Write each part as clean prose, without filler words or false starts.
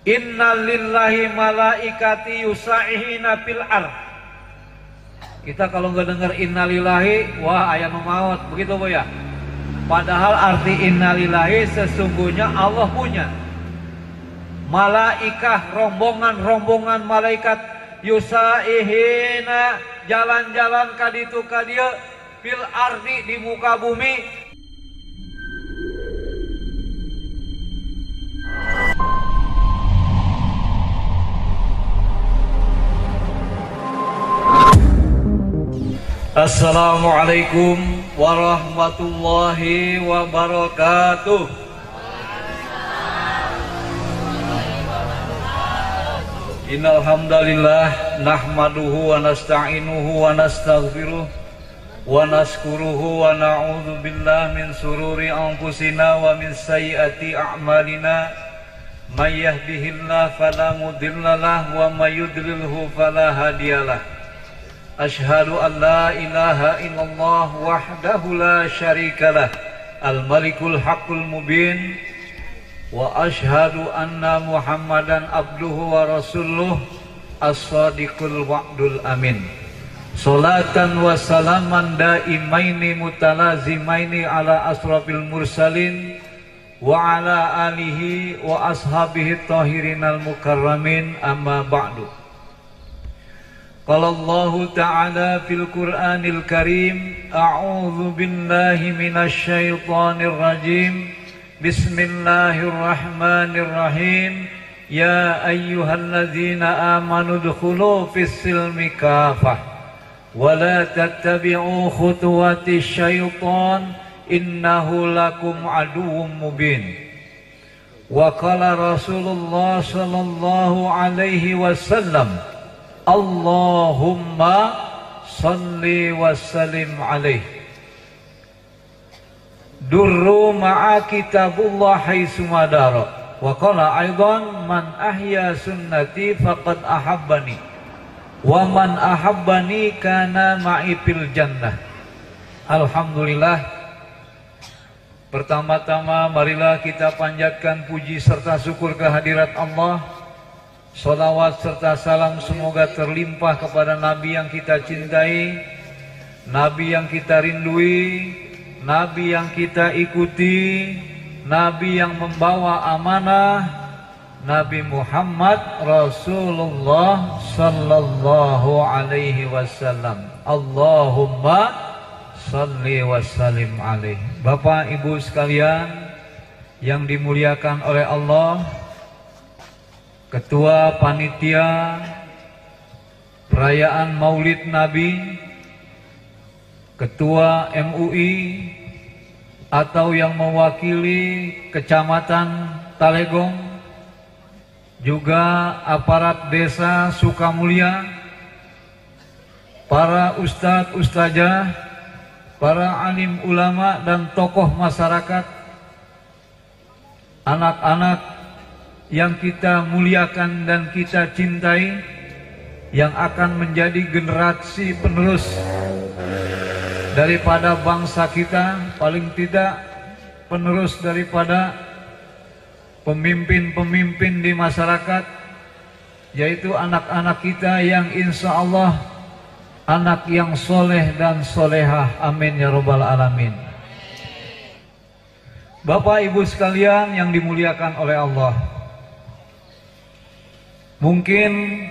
Innalillahi malaikati yusa'ihina fil ard. Kita kalau nggak dengar innalillahi, wah aya nu maot, begitu Bu ya. Padahal arti innalillahi sesungguhnya Allah punya malaikah, rombongan malaikat yusa'ihina jalan-jalan kaditu kadieu fil ardi di muka bumi. Assalamualaikum warahmatullahi wabarakatuh. Innal hamdalillah nahmaduhu wa nasta'inuhu wa nastaghfiruh wa nashkuruhu wa na'udzu billahi min sururi anfusina wa min sayyiati a'malina. May yahdihillahu fala mudilla lahu wa may yudlilhu fala hadiyalah. Ashhadu an la ilaha illallah wahdahu la syarikalah al-malikul haqqul mubin wa ashhadu anna muhammadan abduhu wa rasuluh as-sadiqul wa'dul amin. Salatan wa salaman daimaini mutalazimaini ala asrafil mursalin wa ala alihi wa ashabihi tahirinal mukarramin, amma ba'du. Qala Allah Ta'ala fil Qur'anil Karim, a'udzu billahi minasy syaithanir rajim. Bismillahirrahmanirrahim. Ya ayyuhalladzina amanu dkhulu fis silmi kafah wa la tattabi'u khutuwatis syaitan innahu lakum aduwwum mubin. Wa qala Rasulullah sallallahu alaihi wasallam, Allahumma salli wa sallim alaih. Durru ma'a kitabullah haitsu madara. Wa qala aidan man ahya sunnati faqad ahabbani wa man ahabbani kana ma'i fil jannah. Alhamdulillah. Pertama-tama marilah kita panjatkan puji serta syukur kehadirat Allah. Salawat serta salam semoga terlimpah kepada Nabi yang kita cintai, Nabi yang kita rindui, Nabi yang kita ikuti, Nabi yang membawa amanah, Nabi Muhammad Rasulullah sallallahu alaihi wasallam. Allahumma salli wa sallim alaihi. Bapak Ibu sekalian yang dimuliakan oleh Allah, Ketua Panitia Perayaan Maulid Nabi, Ketua MUI atau yang mewakili Kecamatan Talegong, juga aparat Desa Sukamulya, para ustadz, ustazah, para alim ulama dan tokoh masyarakat, anak-anak yang kita muliakan dan kita cintai, yang akan menjadi generasi penerus daripada bangsa kita, paling tidak penerus daripada pemimpin-pemimpin di masyarakat, yaitu anak-anak kita yang insya Allah anak yang soleh dan solehah, amin ya rabbal alamin. Bapak Ibu sekalian yang dimuliakan oleh Allah, mungkin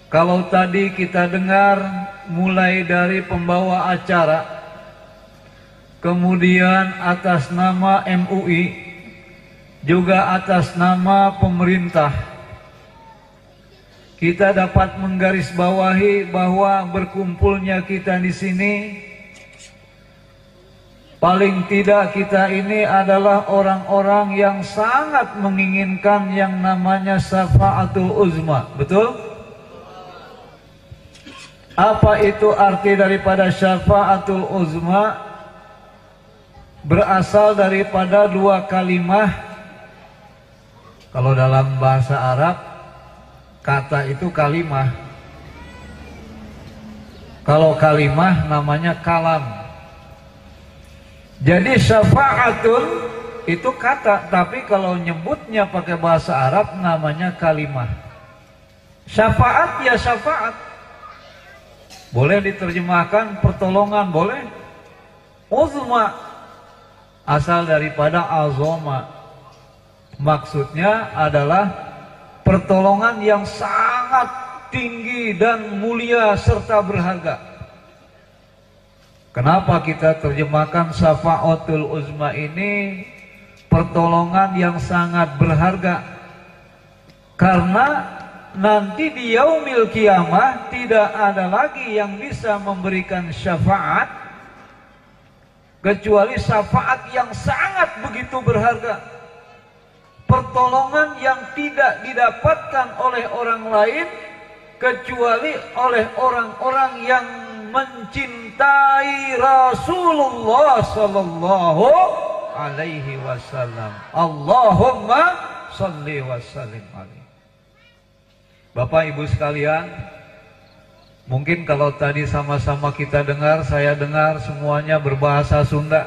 kalau tadi kita dengar mulai dari pembawa acara, kemudian atas nama MUI, juga atas nama pemerintah, kita dapat menggarisbawahi bahwa berkumpulnya kita di sini, paling tidak kita ini adalah orang-orang yang sangat menginginkan yang namanya syafa'atul uzma. Betul? Apa itu arti daripada syafa'atul uzma? Berasal daripada dua kalimah. Kalau dalam bahasa Arab, kata itu kalimah. Kalau kalimah namanya kalam. Jadi syafa'atun itu kata, tapi kalau nyebutnya pakai bahasa Arab namanya kalimah. Syafaat ya syafaat. Boleh diterjemahkan pertolongan, boleh. Uzma asal daripada azoma. Maksudnya adalah pertolongan yang sangat tinggi dan mulia serta berharga. Kenapa kita terjemahkan syafaatul uzma ini pertolongan yang sangat berharga? Karena nanti di yaumil kiamah tidak ada lagi yang bisa memberikan syafaat kecuali syafaat yang sangat begitu berharga. Pertolongan yang tidak didapatkan oleh orang lain kecuali oleh orang-orang yang mencintai Rasulullah sallallahu alaihi wasallam. Allahumma shalli wa sallim alaihi. Bapak Ibu sekalian, mungkin kalau tadi sama-sama kita dengar, saya dengar semuanya berbahasa Sunda.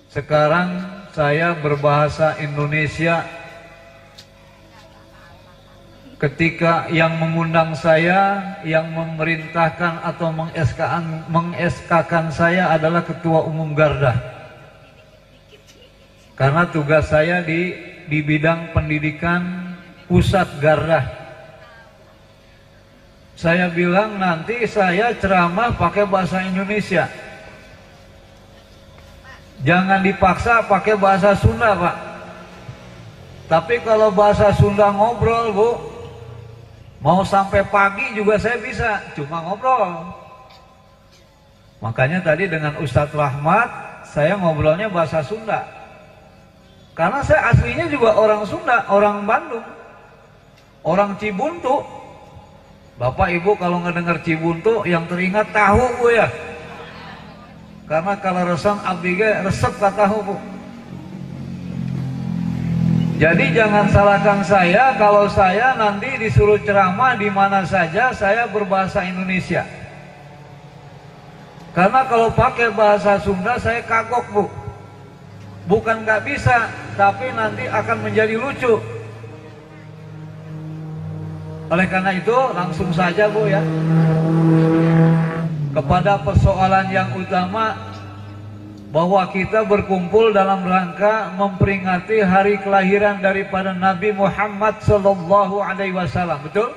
Sekarang saya berbahasa Indonesia. Ketika yang mengundang saya, yang memerintahkan atau mengeskakan saya adalah Ketua Umum Garda. Karena tugas saya di bidang pendidikan pusat Garda. Saya bilang nanti saya ceramah pakai bahasa Indonesia. Jangan dipaksa pakai bahasa Sunda, Pak. Tapi kalau bahasa Sunda ngobrol, Bu, mau sampai pagi juga saya bisa, cuma ngobrol. Makanya tadi dengan Ustadz Rahmat, saya ngobrolnya bahasa Sunda. Karena saya aslinya juga orang Sunda, orang Bandung, orang Cibuntu. Bapak Ibu kalau ngedenger Cibuntu, yang teringat tahu, Bu, ya. Karena kalau resep abdi resep ka tahu, Bu. Jadi jangan salahkan saya kalau saya nanti disuruh ceramah di mana saja saya berbahasa Indonesia. Karena kalau pakai bahasa Sunda saya kagok, Bu. Bukan nggak bisa, tapi nanti akan menjadi lucu. Oleh karena itu langsung saja, Bu, ya. Kepada persoalan yang utama, bahwa kita berkumpul dalam rangka memperingati hari kelahiran daripada Nabi Muhammad sallallahu alaihi wasallam, betul?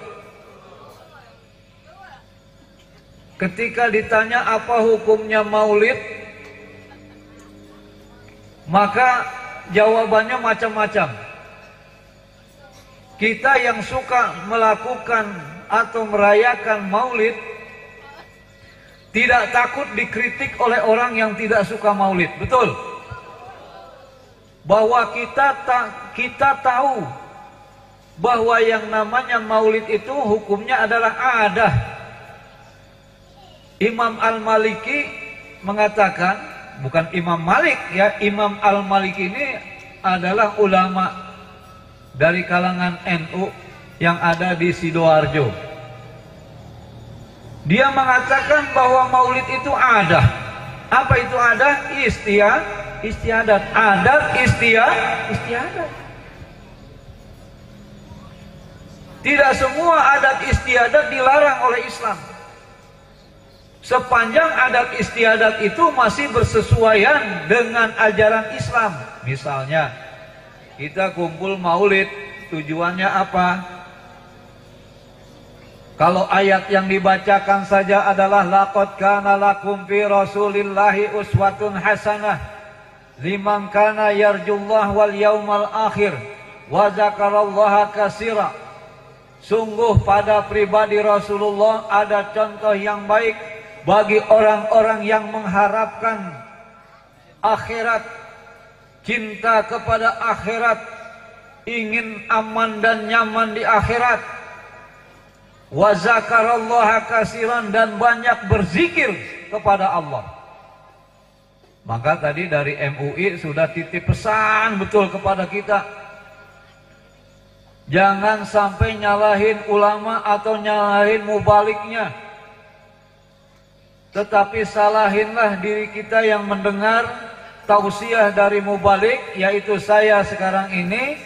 Ketika ditanya apa hukumnya maulid, maka jawabannya macam-macam. Kita yang suka melakukan atau merayakan maulid tidak takut dikritik oleh orang yang tidak suka maulid, betul? Bahwa kita tahu bahwa yang namanya maulid itu hukumnya adalah adah. Imam Al-Maliki mengatakan, bukan Imam Malik ya, Imam Al-Maliki ini adalah ulama dari kalangan NU yang ada di Sidoarjo. Dia mengatakan bahwa maulid itu adah. Apa itu adah? Istiadat. Adat istiadat. Tidak semua adat istiadat dilarang oleh Islam. Sepanjang adat istiadat itu masih bersesuaian dengan ajaran Islam. Misalnya, kita kumpul maulid, tujuannya apa? Kalau ayat yang dibacakan saja adalah laqad kana lakum fi Rasulillahi uswatun hasanah liman kana yarjullah wal yaumal akhir wa zakarallaha katsira. Sungguh pada pribadi Rasulullah ada contoh yang baik bagi orang-orang yang mengharapkan akhirat, cinta kepada akhirat, ingin aman dan nyaman di akhirat. Wa zakarallaha katsiran, dan banyak berzikir kepada Allah. Maka tadi dari MUI sudah titip pesan betul kepada kita. Jangan sampai nyalahin ulama atau nyalahin mubaliknya. Tetapi salahinlah diri kita yang mendengar, tausiah dari mubalik, yaitu saya sekarang ini,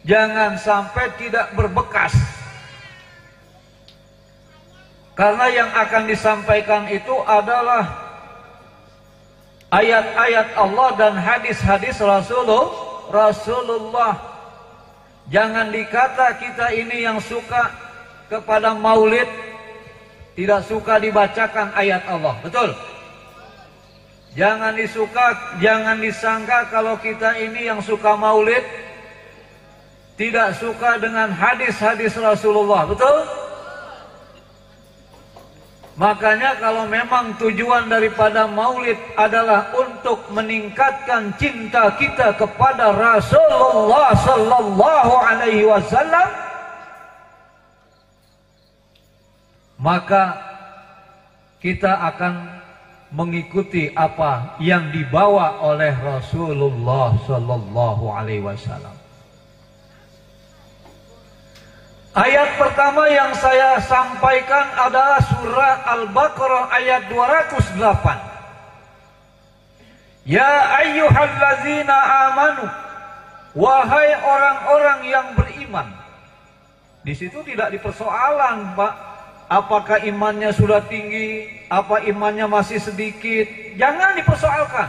jangan sampai tidak berbekas. Karena yang akan disampaikan itu adalah ayat-ayat Allah dan hadis-hadis Rasulullah. Jangan dikata kita ini yang suka kepada maulid, tidak suka dibacakan ayat Allah. Betul? Jangan disangka kalau kita ini yang suka maulid tidak suka dengan hadis-hadis Rasulullah. Betul? Makanya kalau memang tujuan daripada maulid adalah untuk meningkatkan cinta kita kepada Rasulullah sallallahu alaihi wasallam, maka kita akan mengikuti apa yang dibawa oleh Rasulullah sallallahu alaihi wasallam. Ayat pertama yang saya sampaikan adalah surah Al-Baqarah ayat 208. Ya ayyuhallazina amanu, wahai orang-orang yang beriman. Di situ tidak dipersoalan, Pak, apakah imannya sudah tinggi, apa imannya masih sedikit. Jangan dipersoalkan.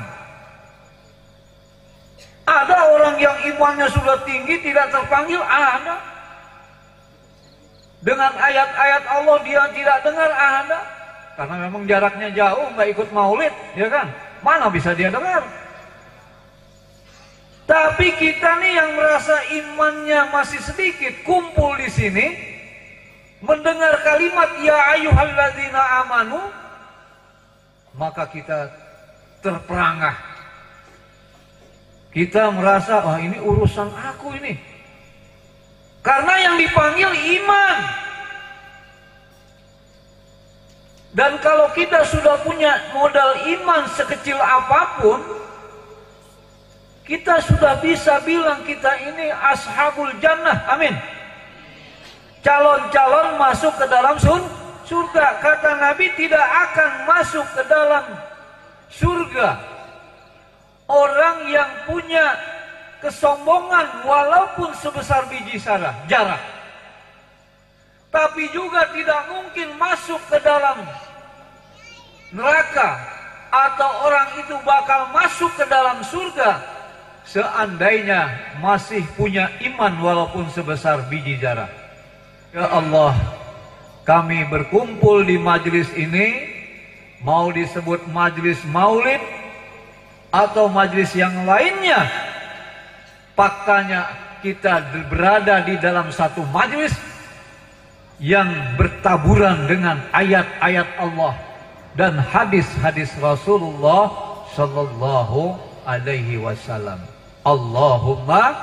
Ada orang yang imannya sudah tinggi tidak terpanggil, ada. Dengan ayat-ayat Allah dia tidak dengar, ada. Karena memang jaraknya jauh, nggak ikut maulid, ya kan? Mana bisa dia dengar? Tapi kita nih yang merasa imannya masih sedikit, kumpul di sini, mendengar kalimat ya ayyuhalladzina amanu, maka kita terperangah. Kita merasa, wah ini urusan aku ini. Karena yang dipanggil iman. Dan kalau kita sudah punya modal iman sekecil apapun, kita sudah bisa bilang kita ini ashabul jannah. Amin. Calon-calon masuk ke dalam surga. Kata Nabi, tidak akan masuk ke dalam surga orang yang punya kesombongan walaupun sebesar biji jarak. Tapi juga tidak mungkin masuk ke dalam neraka atau orang itu bakal masuk ke dalam surga seandainya masih punya iman walaupun sebesar biji jarak. Ya Allah, kami berkumpul di majelis ini, mau disebut majelis maulid atau majelis yang lainnya, faktanya kita berada di dalam satu majelis yang bertaburan dengan ayat-ayat Allah dan hadis-hadis Rasulullah sallallahu alaihi wasallam. Allahumma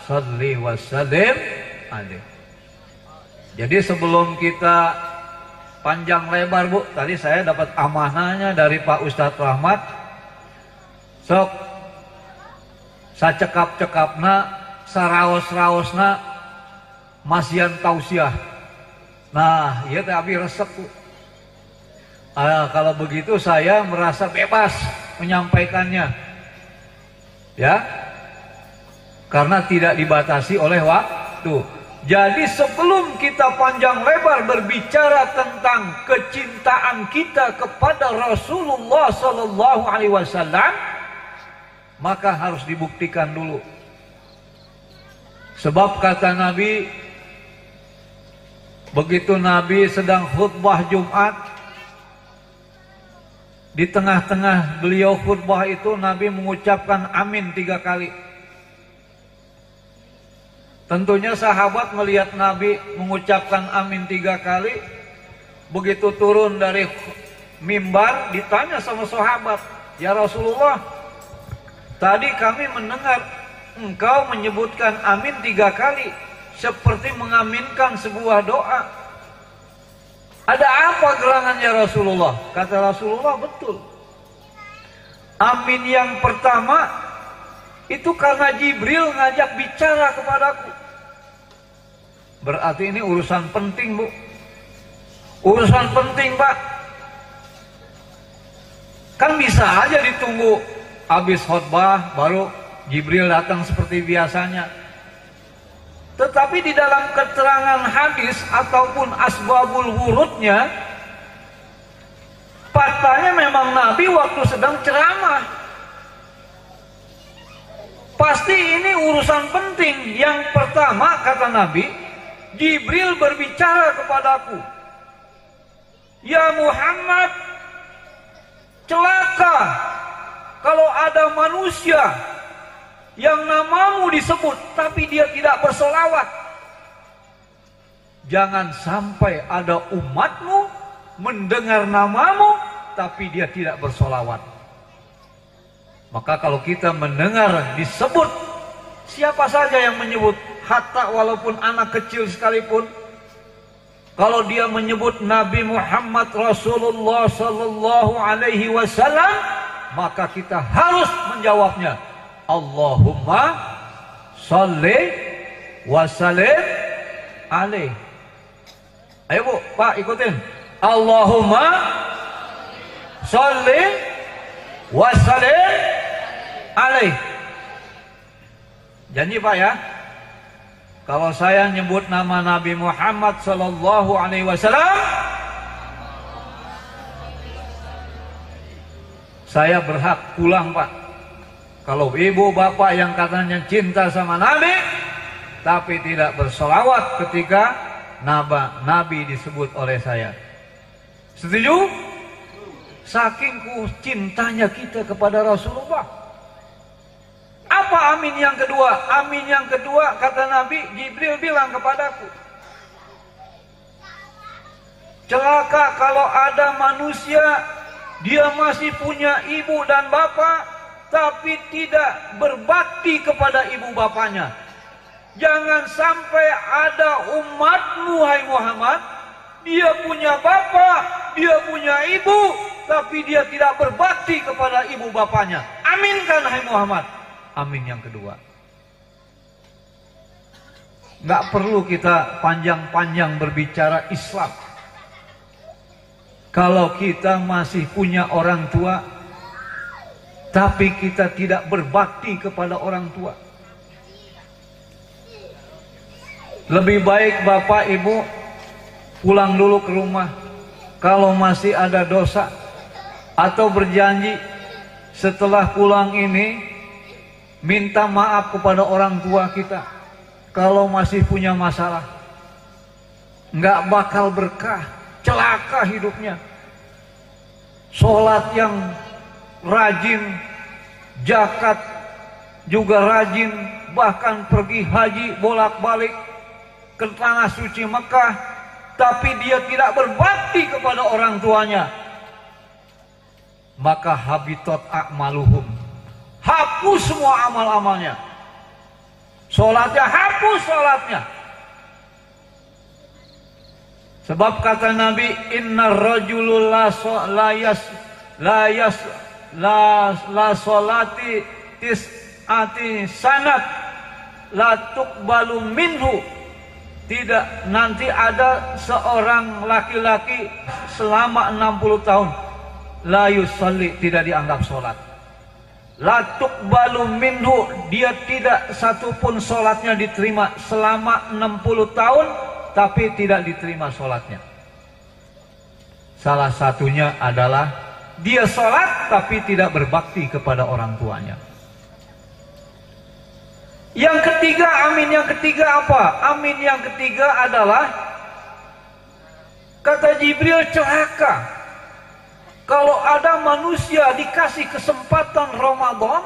shalli wa sallim alaihi. Jadi sebelum kita panjang lebar, Bu, tadi saya dapat amanahnya dari Pak Ustadz Rahmat. Sok sacekap-cekapna, saraos-raosna masian tausiah. Nah, iya teh abi resep, Bu. Kalau begitu saya merasa bebas menyampaikannya. Ya. Karena tidak dibatasi oleh waktu. Jadi sebelum kita panjang lebar berbicara tentang kecintaan kita kepada Rasulullah sallallahu alaihi wasallam, maka harus dibuktikan dulu. Sebab kata Nabi, begitu Nabi sedang khutbah Jumat, di tengah-tengah beliau khutbah itu Nabi mengucapkan amin 3 kali. Tentunya sahabat melihat Nabi mengucapkan amin 3 kali. Begitu turun dari mimbar, ditanya sama sahabat, ya Rasulullah, tadi kami mendengar engkau menyebutkan amin 3 kali, seperti mengaminkan sebuah doa. Ada apa gerangannya Rasulullah? Kata Rasulullah, betul. Amin yang pertama itu karena Jibril ngajak bicara kepadaku. Berarti ini urusan penting, Bu. Urusan penting, Pak. Kan bisa aja ditunggu habis khutbah baru Jibril datang seperti biasanya. Tetapi di dalam keterangan hadis ataupun asbabul wurudnya, faktanya memang Nabi waktu sedang ceramah. Pasti ini urusan penting. Yang pertama kata Nabi, Jibril berbicara kepadaku, "Ya Muhammad, celaka kalau ada manusia yang namamu disebut tapi dia tidak bersolawat. Jangan sampai ada umatmu mendengar namamu tapi dia tidak bersolawat." Maka kalau kita mendengar disebut, siapa saja yang menyebut, hatta walaupun anak kecil sekalipun, kalau dia menyebut Nabi Muhammad Rasulullah Sallallahu Alaihi Wasallam, maka kita harus menjawabnya, Allahumma sholli wa sallim alaih. Ayo Bu, Pak ikutin. Allahumma sholli wa sallim alaih. Janji Pak ya. Kalau saya nyebut nama Nabi Muhammad Sallallahu Alaihi Wasallam, saya berhak pulang Pak. Kalau ibu bapak yang katanya cinta sama Nabi tapi tidak bersolawat ketika Nabi disebut oleh saya. Setuju? Saking cintanya kita kepada Rasulullah. Apa amin yang kedua? Amin yang kedua kata Nabi, Jibril bilang kepadaku, celaka kalau ada manusia dia masih punya ibu dan bapak tapi tidak berbakti kepada ibu bapaknya. Jangan sampai ada umatmu hai Muhammad, dia punya bapak, dia punya ibu, tapi dia tidak berbakti kepada ibu bapaknya. Aminkan hai Muhammad. Amin yang kedua. Nggak perlu kita panjang-panjang berbicara Islam. Kalau kita masih punya orang tua, tapi kita tidak berbakti kepada orang tua, lebih baik bapak ibu pulang dulu ke rumah. Kalau masih ada dosa, atau berjanji setelah pulang ini minta maaf kepada orang tua kita. Kalau masih punya masalah, nggak bakal berkah, celaka hidupnya. Sholat yang rajin, zakat juga rajin, bahkan pergi haji bolak-balik ke tanah suci Mekah, tapi dia tidak berbakti kepada orang tuanya, maka habitat a'maluhum, hapus semua amal-amalnya. Sholatnya hapus sholatnya. Sebab kata Nabi, innar rajulul la sholati tis'ati sanat la tuqbalu minhu. Tidak, nanti ada seorang laki-laki selama 60 tahun la yusalli, tidak dianggap sholat. La tuqbalu minhu, dia tidak satupun sholatnya diterima selama 60 tahun, tapi tidak diterima sholatnya. Salah satunya adalah dia sholat tapi tidak berbakti kepada orang tuanya. Yang ketiga, amin yang ketiga apa? Amin yang ketiga adalah, kata Jibril, celaka kalau ada manusia dikasih kesempatan Ramadan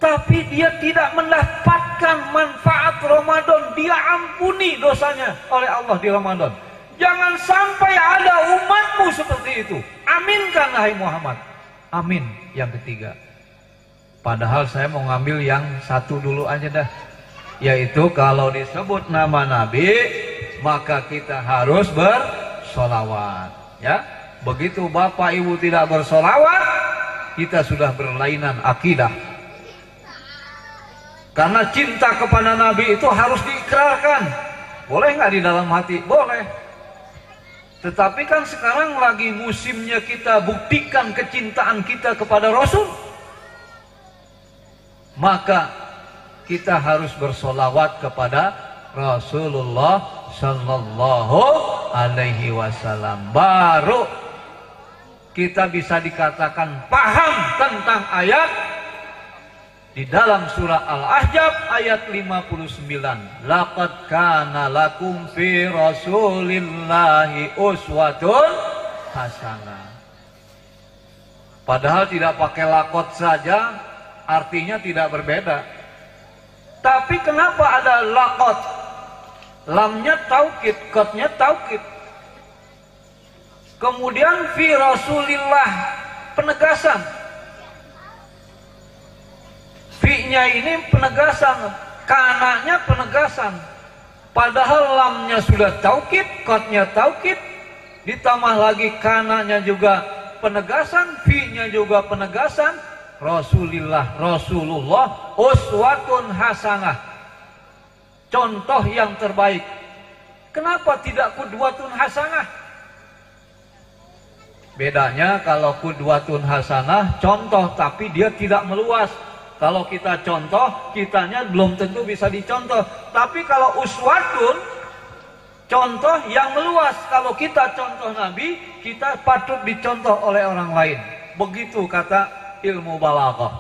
tapi dia tidak mendapatkan manfaat Ramadan, dia ampuni dosanya oleh Allah di Ramadan. Jangan sampai ada umatmu seperti itu. Aminkan hai Muhammad. Amin yang ketiga. Padahal saya mau ngambil yang satu dulu aja dah, yaitu kalau disebut nama Nabi maka kita harus bersolawat, ya. Begitu bapak ibu tidak bersolawat, kita sudah berlainan akidah. Karena cinta kepada Nabi itu harus diikrarkan. Boleh nggak di dalam hati? Boleh. Tetapi kan sekarang lagi musimnya kita buktikan kecintaan kita kepada Rasul. Maka kita harus bersolawat kepada Rasulullah Sallallahu Alaihi Wasallam. Baru kita bisa dikatakan paham tentang ayat di dalam surah Al-Ahzab ayat 59. Laqad kana lakum fi Rasulillahi uswatun hasanah. Padahal tidak pakai lakot saja artinya tidak berbeda. Tapi kenapa ada lakot? Lamnya taukid, kotnya taukid. Kemudian fi Rasulillah penegasan. Fi-nya ini penegasan, kananya penegasan. Padahal lamnya sudah taukid, kotnya taukid, ditambah lagi kananya juga penegasan, fi-nya juga penegasan. Rasulullah uswatun hasanah, contoh yang terbaik. Kenapa tidak qudwatun hasanah? Bedanya kalau qudwatun hasanah contoh, tapi dia tidak meluas. Kalau kita contoh, kitanya belum tentu bisa dicontoh. Tapi kalau uswatun, contoh yang meluas. Kalau kita contoh Nabi, kita patut dicontoh oleh orang lain. Begitu kata ilmu balaghah.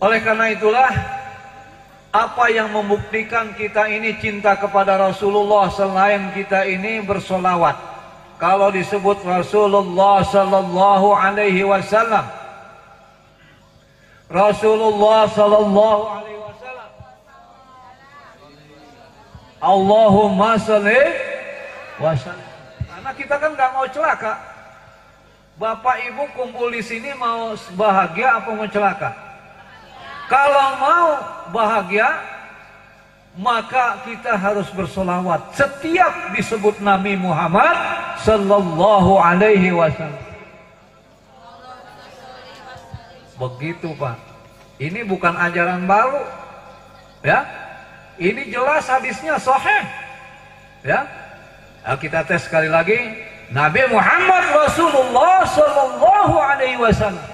Oleh karena itulah, apa yang membuktikan kita ini cinta kepada Rasulullah selain kita ini bersolawat. Kalau disebut Rasulullah Sallallahu Alaihi Wasallam, Rasulullah Sallallahu Alaihi Wasallam, Allahumma sholli wa sallim. Karena kita kan nggak mau celaka. Bapak Ibu kumpul di sini mau bahagia apa mau celaka? Kalau mau bahagia, maka kita harus bersolawat setiap disebut Nabi Muhammad Sallallahu Alaihi Wasallam. Begitu Pak. Ini bukan ajaran baru, ya. Ini jelas hadisnya sahih, ya. Nah, kita tes sekali lagi. Nabi Muhammad Rasulullah Sallallahu Alaihi Wasallam.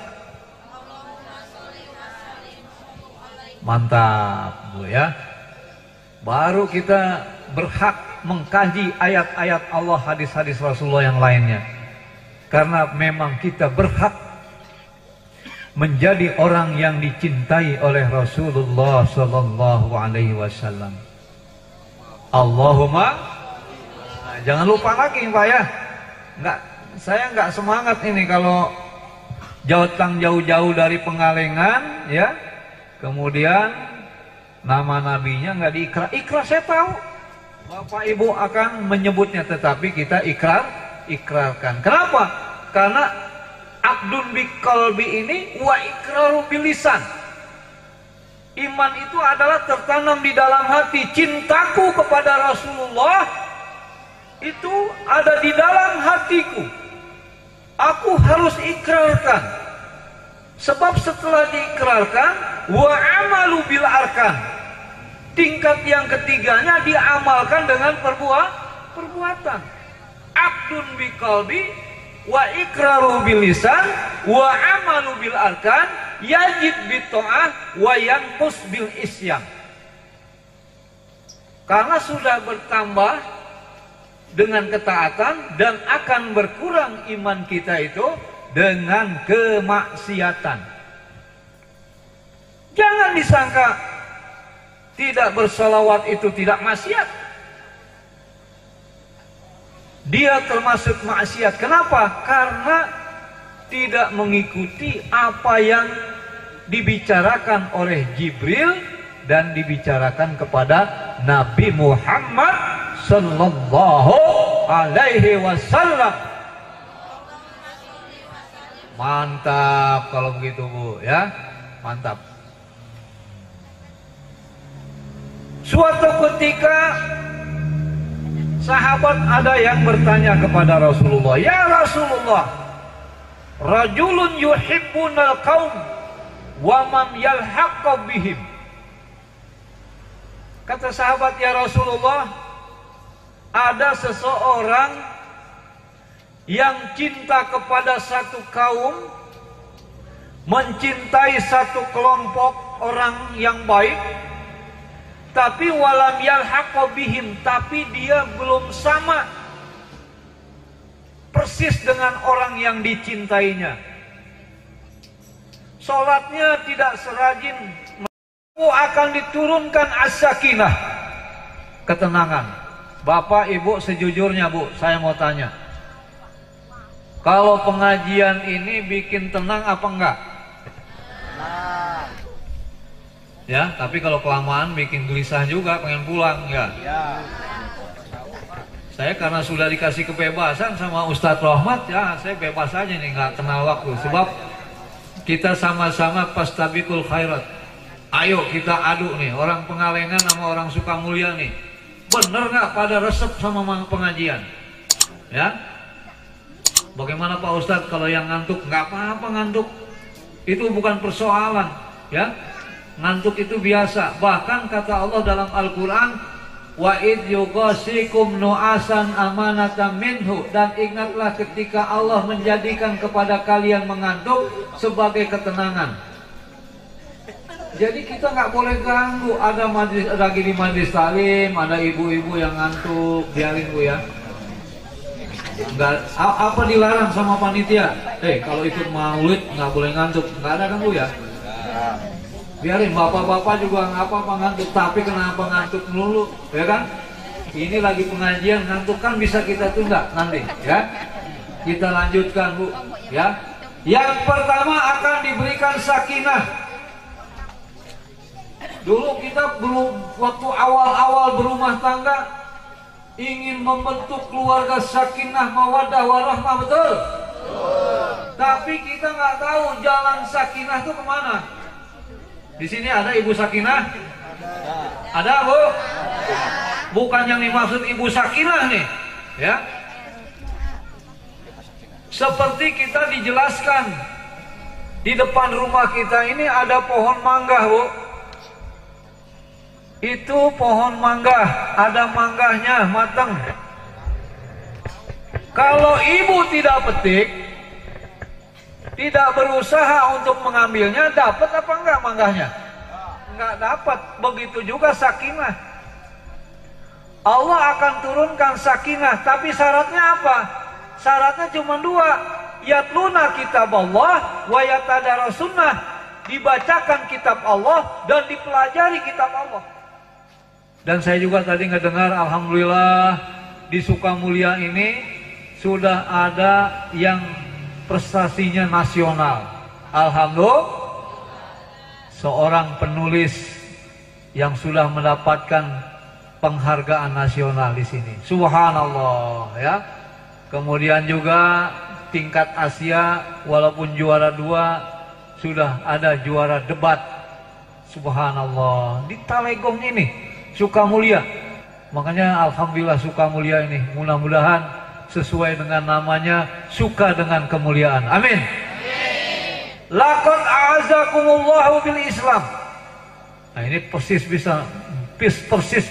Mantap, Bu, ya. Baru kita berhak mengkaji ayat-ayat Allah, hadis-hadis Rasulullah yang lainnya. Karena memang kita berhak menjadi orang yang dicintai oleh Rasulullah Sallallahu Alaihi Wasallam. Allahumma, nah, jangan lupa lagi Pak ya. Saya nggak semangat ini kalau jauh-jauh dari Pengalengan, ya. Kemudian nama nabinya nggak diikrar. Ikrar saya tahu, Bapak Ibu akan menyebutnya, tetapi kita ikrarkan. Kenapa? Karena Abdun biqalbi ini wa ikraru bilisan. Iman itu adalah tertanam di dalam hati. Cintaku kepada Rasulullah itu ada di dalam hatiku. Aku harus ikrarkan. Sebab setelah diikrarkan, wa amalu bil arkan. Tingkat yang ketiganya diamalkan dengan perbuatan. Abdun biqalbi wa ikraru bil lisan wa amalu bil arkan yajib bit ta'ah wa yanqus bil isyan. Karena sudah bertambah dengan ketaatan dan akan berkurang iman kita itu dengan kemaksiatan. Jangan disangka tidak bersalawat itu tidak maksiat. Dia termasuk maksiat. Kenapa? Karena tidak mengikuti apa yang dibicarakan oleh Jibril dan dibicarakan kepada Nabi Muhammad Sallallahu Alaihi Wasallam. Mantap kalau begitu Bu, ya. Mantap. Suatu ketika sahabat ada yang bertanya kepada Rasulullah, "Ya Rasulullah, rajulun yuhibbunal qaum wa man yalhaqu bihim." Kata sahabat, "Ya Rasulullah, ada seseorang yang cinta kepada satu kaum, mencintai satu kelompok orang yang baik, tapi walam yalhaqo bihim, tapi dia belum sama persis dengan orang yang dicintainya. Sholatnya tidak serajin, akan diturunkan as-sakinah, ketenangan. Bapak ibu sejujurnya bu, saya mau tanya, kalau pengajian ini bikin tenang apa enggak? Ya, tapi kalau kelamaan bikin gelisah juga, pengen pulang ya. Saya karena sudah dikasih kebebasan sama Ustadz Rahmat, ya saya bebas aja nih, nggak kenal waktu. Sebab kita sama-sama pastabikul khairat. Ayo kita adu nih, orang Pengalengan sama orang Sukamulya nih. Bener nggak pada resep sama pengajian? Ya. Bagaimana Pak Ustadz kalau yang ngantuk? Nggak apa-apa ngantuk. Itu bukan persoalan, ya. Ngantuk itu biasa. Bahkan kata Allah dalam Al-Quran, wa id yughasikum nu'asan amanatan minhu, dan ingatlah ketika Allah menjadikan kepada kalian mengantuk sebagai ketenangan. Jadi kita nggak boleh ganggu. Ada majlis, lagi di majlis talim, ada ibu-ibu yang ngantuk, biarin bu ya. Nggak, apa dilarang sama panitia? Kalau ikut maulid nggak boleh ngantuk, nggak ada kan bu ya? Biarin, bapak-bapak juga nggak apa-apa ngantuk, tapi kenapa ngantuk melulu, ya kan? Ini lagi pengajian, ngantuk kan bisa kita tunda nanti, ya. Kita lanjutkan bu, ya. Yang pertama akan diberikan sakinah. Dulu kita belum, waktu awal-awal berumah tangga, ingin membentuk keluarga sakinah mawaddah warahmah, betul? Tapi kita nggak tahu jalan sakinah itu kemana. Di sini ada Ibu Sakinah? Ada bu? Bukan yang dimaksud Ibu Sakinah nih, ya. Seperti kita dijelaskan, di depan rumah kita ini ada pohon mangga bu. Itu pohon mangga, ada mangganya matang. Kalau ibu tidak petik, tidak berusaha untuk mengambilnya, dapat apa enggak mangganya? Enggak dapat. Begitu juga sakinah. Allah akan turunkan sakinah, tapi syaratnya apa? Syaratnya cuma dua. Yatluna kitab Allah wa yatadarasunnah, dibacakan kitab Allah dan dipelajari kitab Allah. Dan saya juga tadi ngedengar, alhamdulillah di Sukamulya ini sudah ada yang prestasinya nasional. Alhamdulillah, seorang penulis yang sudah mendapatkan penghargaan nasional di sini. Subhanallah, ya. Kemudian juga tingkat Asia, walaupun juara 2, sudah ada juara debat. Subhanallah, di Talegong ini, Sukamulya. Makanya alhamdulillah Sukamulya ini, mudah-mudahan sesuai dengan namanya, suka dengan kemuliaan. Amin. Laqad a'azakumullahu bil Islam. Nah ini persis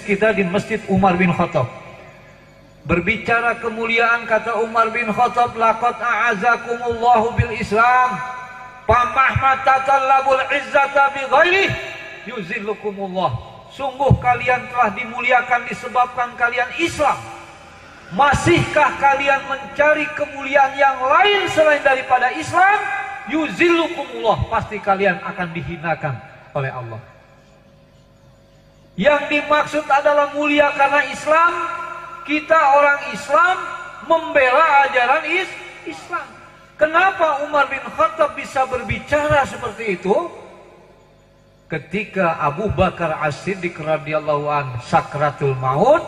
kita di Masjid Umar bin Khattab. Berbicara kemuliaan, kata Umar bin Khattab, laqad a'azakumullahu bil Islam, famahma tatallabul izzata bi ghairihi yuzillukumullah. Sungguh kalian telah dimuliakan disebabkan kalian Islam. Masihkah kalian mencari kemuliaan yang lain selain daripada Islam? Yuzillukumullah, pasti kalian akan dihinakan oleh Allah. Yang dimaksud adalah mulia karena Islam. Kita orang Islam membela ajaran Islam. Kenapa Umar bin Khattab bisa berbicara seperti itu? Ketika Abu Bakar As-Siddiq radhiyallahu an sakratul maut,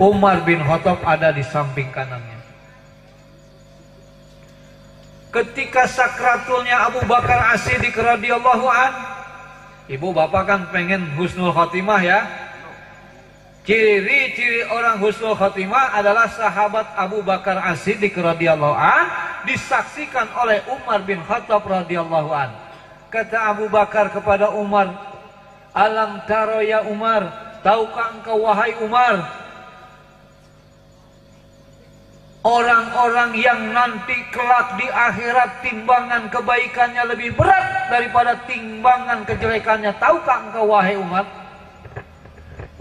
Umar bin Khattab ada di samping kanannya. Ketika sakratulnya Abu Bakar As-Siddiq radhiyallahu an, ibu bapak kan pengen husnul khotimah ya. Ciri-ciri orang husnul khotimah adalah sahabat Abu Bakar As-Siddiq radhiyallahu an disaksikan oleh Umar bin Khattab radhiyallahu an. Kata Abu Bakar kepada Umar, alam taro ya Umar, tahukah engkau wahai Umar, Orang-orang yang nanti kelak di akhirat timbangan kebaikannya lebih berat daripada timbangan kejelekannya. Tahukah engkau wahai Umar?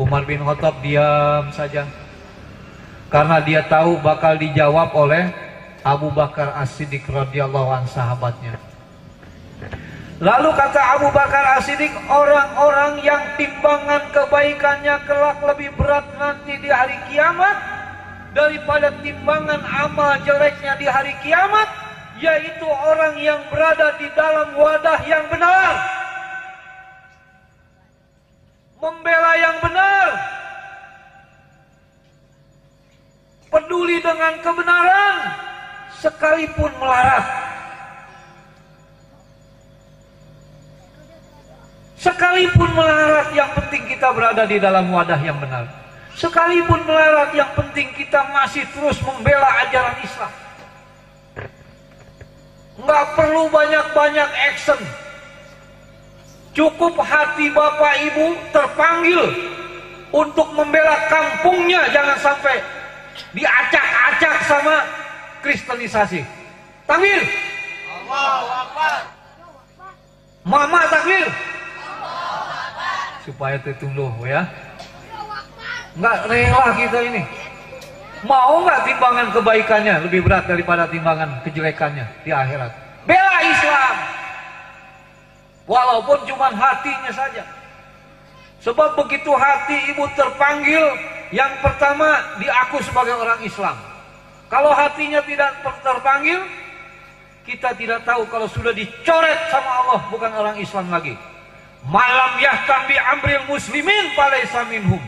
Umar bin Khattab diam saja, karena dia tahu bakal dijawab oleh Abu Bakar As-Siddiq radhiyallahu anhu, sahabatnya. Lalu kata Abu Bakar As-Siddiq, orang-orang yang timbangan kebaikannya kelak lebih berat nanti di hari kiamat daripada timbangan amal jeleknya di hari kiamat, yaitu orang yang berada di dalam wadah yang benar, membela yang benar, peduli dengan kebenaran sekalipun melarat. Sekalipun melarat, yang penting kita berada di dalam wadah yang benar. Sekalipun melarat, yang penting kita masih terus membela ajaran Islam. Nggak perlu banyak-banyak action. Cukup hati bapak ibu terpanggil untuk membela kampungnya, jangan sampai diacak-acak sama kristenisasi. Takbir. Allahu Akbar. Mama takbir. Supaya tertunduk ya. Nggak rela kita ini. Mau nggak timbangan kebaikannya lebih berat daripada timbangan kejelekannya di akhirat? Bela Islam, walaupun cuma hatinya saja. Sebab begitu hati ibu terpanggil, yang pertama diaku sebagai orang Islam. Kalau hatinya tidak terpanggil, kita tidak tahu kalau sudah dicoret sama Allah, bukan orang Islam lagi. Malam yahtam bi amril muslimin falaysa minhum.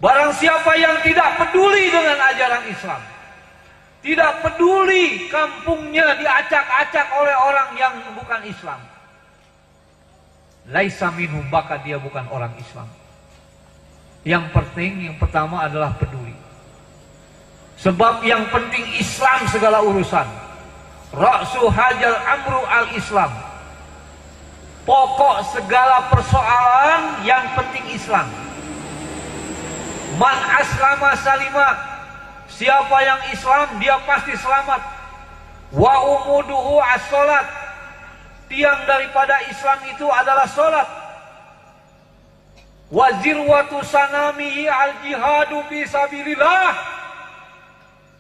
Barang siapa yang tidak peduli dengan ajaran Islam, tidak peduli kampungnya diacak-acak oleh orang yang bukan Islam, laisa minhum, maka dia bukan orang Islam. Yang penting, yang pertama adalah peduli. Sebab yang penting Islam segala urusan. Ra'su hajal amru al-Islam. Pokok segala persoalan yang penting Islam. Man aslama salima, siapa yang Islam dia pasti selamat. Wa umuduhu as-salat, tiang daripada Islam itu adalah salat. Wa zirwatu sanamihi al-jihadu fi sabilillah,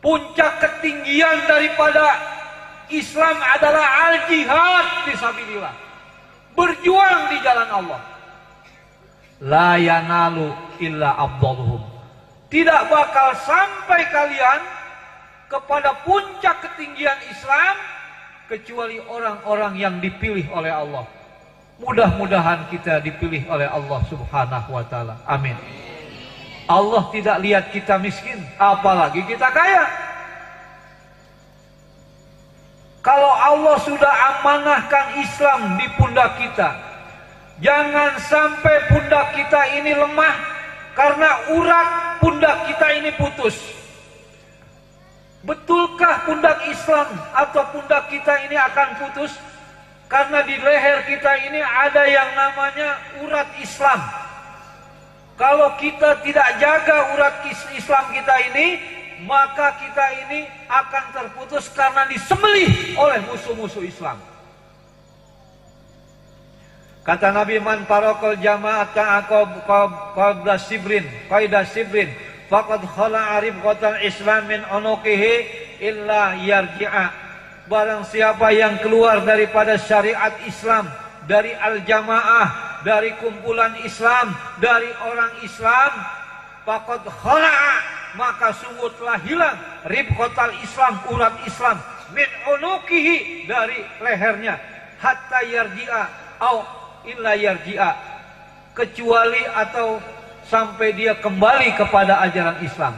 puncak ketinggian daripada Islam adalah al-jihad fi sabilillah, berjuang di jalan Allah. La yanalu illa abdaluhum, tidak bakal sampai kalian kepada puncak ketinggian Islam kecuali orang-orang yang dipilih oleh Allah. Mudah-mudahan kita dipilih oleh Allah subhanahu wa ta'ala. Amin. Allah tidak lihat kita miskin, apalagi kita kaya. Kalau Allah sudah amanahkan Islam di pundak kita, jangan sampai pundak kita ini lemah karena urat pundak kita ini putus. Betulkah pundak Islam atau pundak kita ini akan putus? Karena di leher kita ini ada yang namanya urat Islam. Kalau kita tidak jaga urat Islam kita ini, maka kita ini akan terputus karena disembelih oleh musuh-musuh Islam. Kata Nabi, man farakal jama'ata qabla sibrin qaida sibrin faqad khala'a ribqatal islam min unuqihi illa yarji'a. Barang siapa yang keluar daripada syariat Islam, dari al-jamaah, dari kumpulan Islam, dari orang Islam, faqad khala'a, maka sungguh telah hilang ribqatal Islam, urat Islam, min unuqihi, dari lehernya, hatta yarji'a au illa yarji'a, kecuali atau sampai dia kembali kepada ajaran Islam.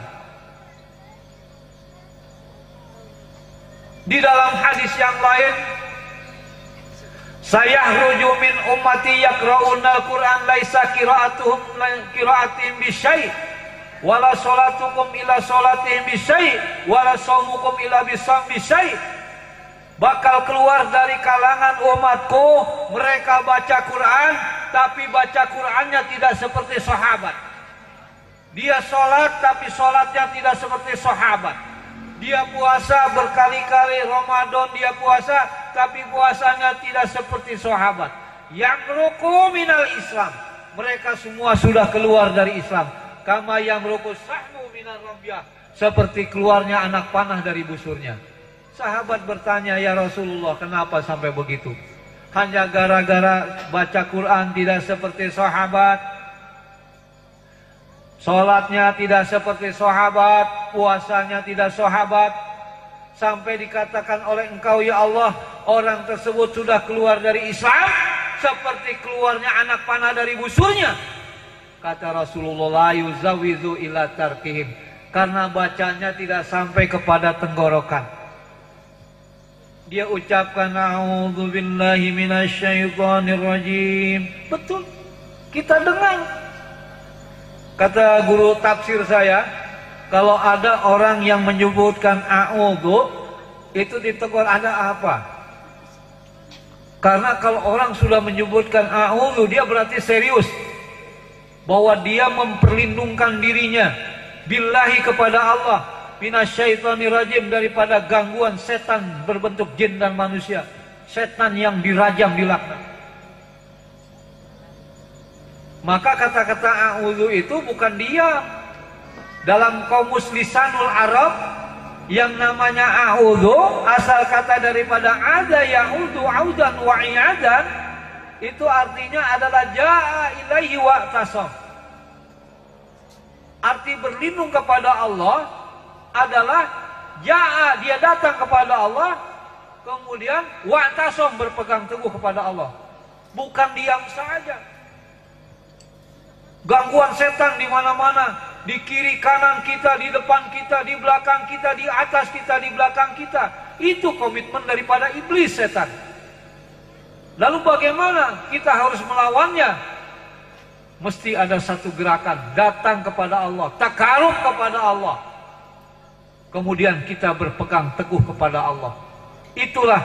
Di dalam hadis yang lain, sayahruju min ummati yaqra'unal Qur'an laisa qira'atuhum qira'atin bisyai' wala salatukum ila salatihim bisyai' wala shaumukum ila bisam bisyai'. Bakal keluar dari kalangan umatku, mereka baca Quran, tapi baca Qurannya tidak seperti sahabat. Dia sholat tapi sholatnya tidak seperti sahabat. Dia puasa berkali-kali Ramadan, dia puasa tapi puasanya tidak seperti sahabat. Yamruqu minal Islam, mereka semua sudah keluar dari Islam. Kama yamruqu sahmu minar ramyah, seperti keluarnya anak panah dari busurnya. Sahabat bertanya, ya Rasulullah, kenapa sampai begitu? Hanya gara-gara baca Quran tidak seperti sahabat, sholatnya tidak seperti sahabat, puasanya tidak sahabat, sampai dikatakan oleh Engkau ya Allah, orang tersebut sudah keluar dari Islam seperti keluarnya anak panah dari busurnya. Kata Rasulullah, la yuzawizu ila tarkihim, karena bacanya tidak sampai kepada tenggorokan. Dia ucapkan a'udzubillahi minasyaitonirrajim. Betul, kita dengar. Kata guru tafsir saya, kalau ada orang yang menyebutkan a'udzu, itu ditegur ada apa? Karena kalau orang sudah menyebutkan a'udzu, dia berarti serius bahwa dia memperlindungkan dirinya billahi kepada Allah, minasyaitonirrajim, daripada gangguan setan berbentuk jin dan manusia, setan yang dirajam, dilaknat. Maka kata-kata a'udzu itu bukan diam. Dalam kamus lisanul Arab yang namanya a'udzu, asal kata daripada ada ya'udzu audan wa i'adan, itu artinya adalah ja'a ilaihi wa'tasam. Arti berlindung kepada Allah adalah ja'a, dia datang kepada Allah, kemudian wa'tasam, berpegang teguh kepada Allah. Bukan diam saja. Gangguan setan di mana-mana, di kiri kanan kita, di depan kita, di belakang kita, di atas kita, di belakang kita. Itu komitmen daripada iblis, setan. Lalu bagaimana kita harus melawannya? Mesti ada satu gerakan, datang kepada Allah, takarub kepada Allah. Kemudian kita berpegang teguh kepada Allah. Itulah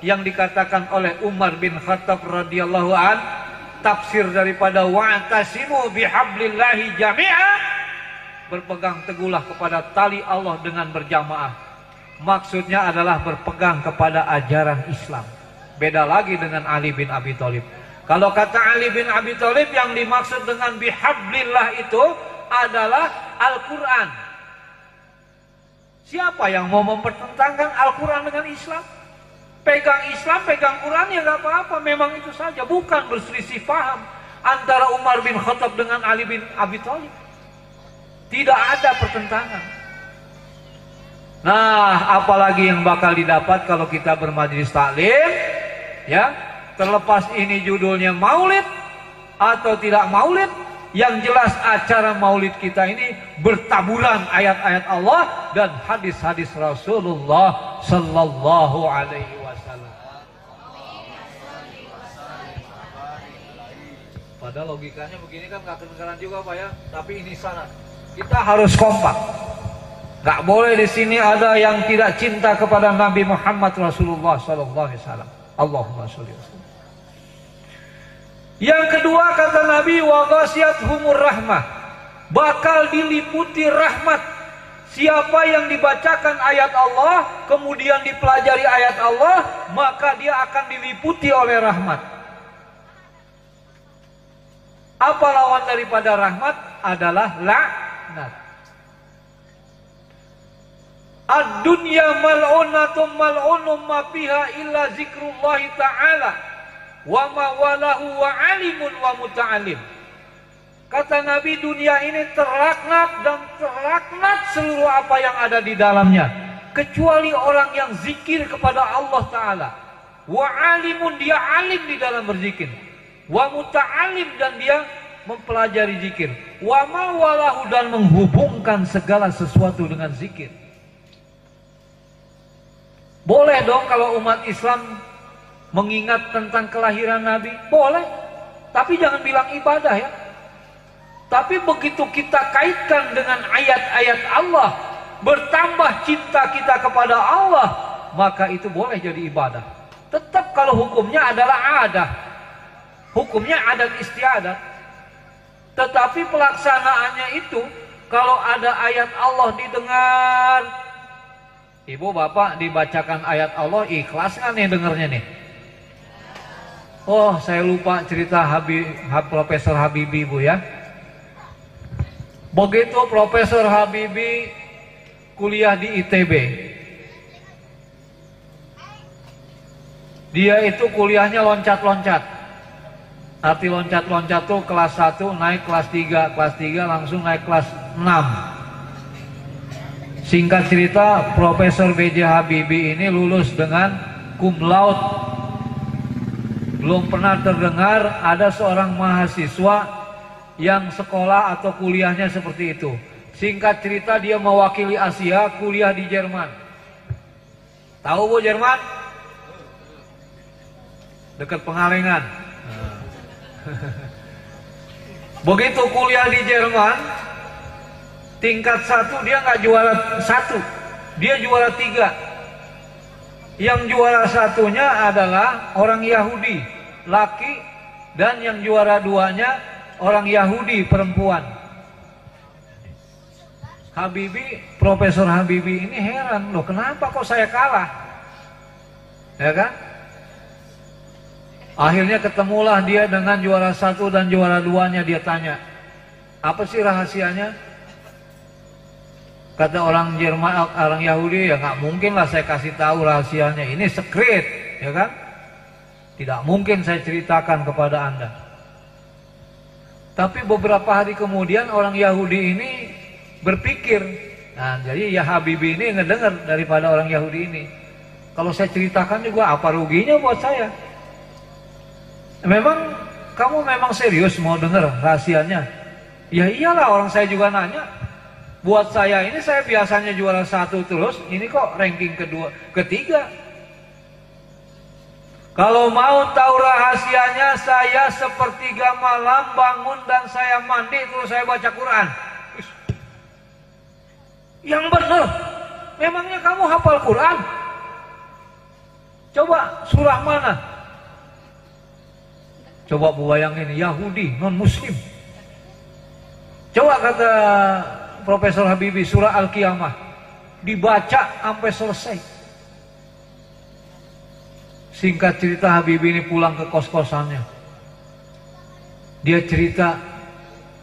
yang dikatakan oleh Umar bin Khattab radhiyallahu an, tafsir daripada wa'tasimu bihablillahi jami'a, berpegang teguhlah kepada tali Allah dengan berjamaah. Maksudnya adalah berpegang kepada ajaran Islam. Beda lagi dengan Ali bin Abi Thalib. Kalau kata Ali bin Abi Thalib, yang dimaksud dengan bihablillah itu adalah Al-Quran. Siapa yang mau mempertentangkan Al-Quran dengan Islam? Pegang Islam, pegang Quran, ya gak apa-apa, memang itu saja. Bukan berselisih paham antara Umar bin Khattab dengan Ali bin Abi Thalib. Tidak ada pertentangan. Nah, apalagi yang bakal didapat kalau kita bermajelis taklim, ya, terlepas ini judulnya maulid atau tidak maulid, yang jelas acara maulid kita ini bertaburan ayat-ayat Allah dan hadis-hadis Rasulullah sallallahu alaihi wasallam. Padahal logikanya begini kan gak kedengaran juga Pak ya, tapi ini syarat. Kita harus kompak. Gak boleh di sini ada yang tidak cinta kepada Nabi Muhammad Rasulullah sallallahu alaihi wasallam. Allahumma sholli wa sallim. Yang kedua kata Nabi, wa ghasyiyatuhumur rahmah, bakal diliputi rahmat. Siapa yang dibacakan ayat Allah, kemudian dipelajari ayat Allah, maka dia akan diliputi oleh rahmat. Apa lawan daripada rahmat? Adalah laknat. Ad-dunya mal'unatun mal'unum ma fiha illa zikrullahi ta'ala wa ma walahu wa alimun wa muta'alim. Kata Nabi, dunia ini terlaknat dan terlaknat seluruh apa yang ada di dalamnya, kecuali orang yang zikir kepada Allah Ta'ala. Wa alimun, dia alim di dalam berzikir. Wa muta'alim, dan dia mempelajari zikir. Wa ma walahu, dan menghubungkan segala sesuatu dengan zikir. Boleh dong kalau umat Islam mengingat tentang kelahiran Nabi, boleh, tapi jangan bilang ibadah ya. Tapi begitu kita kaitkan dengan ayat-ayat Allah, bertambah cinta kita kepada Allah, maka itu boleh jadi ibadah. Tetap kalau hukumnya adalah adat, hukumnya adat istiadat. Tetapi pelaksanaannya itu, kalau ada ayat Allah didengar, ibu bapak dibacakan ayat Allah, ikhlas nggak nih dengernya nih? Oh, saya lupa cerita Profesor Habibie, Bu ya. Begitu Profesor Habibie kuliah di ITB, dia itu kuliahnya loncat-loncat. Arti loncat-loncat tuh kelas 1 naik kelas 3, kelas 3 langsung naik kelas 6. Singkat cerita, Profesor B.J. Habibie ini lulus dengan cum laude. Belum pernah terdengar ada seorang mahasiswa yang sekolah atau kuliahnya seperti itu. Singkat cerita, dia mewakili Asia, kuliah di Jerman. Tahu Bu Jerman? Dekat Pengalengan. Begitu kuliah di Jerman, tingkat 1 dia nggak juara 1, dia juara 3. Yang juara 1-nya adalah orang Yahudi laki, dan yang juara 2-nya orang Yahudi perempuan. Habibie, Profesor Habibie ini heran, loh kenapa kok saya kalah? Ya kan? Akhirnya ketemulah dia dengan juara 1 dan juara 2-nya. Dia tanya, apa sih rahasianya? Kata orang Jerman, orang Yahudi, ya nggak mungkin lah saya kasih tahu rahasianya. Ini secret, ya kan? Tidak mungkin saya ceritakan kepada Anda. Tapi beberapa hari kemudian orang Yahudi ini berpikir, nah jadi ya Habibie ini ngedengar daripada orang Yahudi ini. Kalau saya ceritakan juga apa ruginya buat saya? Memang kamu memang serius mau dengar rahasianya? Ya iyalah, orang saya juga nanya. Buat saya ini, saya biasanya juara 1 terus, ini kok ranking ketiga. Kalau mau tahu rahasianya, saya sepertiga malam bangun dan saya mandi terus saya baca Quran. Yang benar, memangnya kamu hafal Quran? Coba surah mana? Coba bayangin, Yahudi non muslim. Coba kata Profesor Habibie, surah Al-Qiyamah dibaca sampai selesai. Singkat cerita, Habibie ini pulang ke kos-kosannya. Dia cerita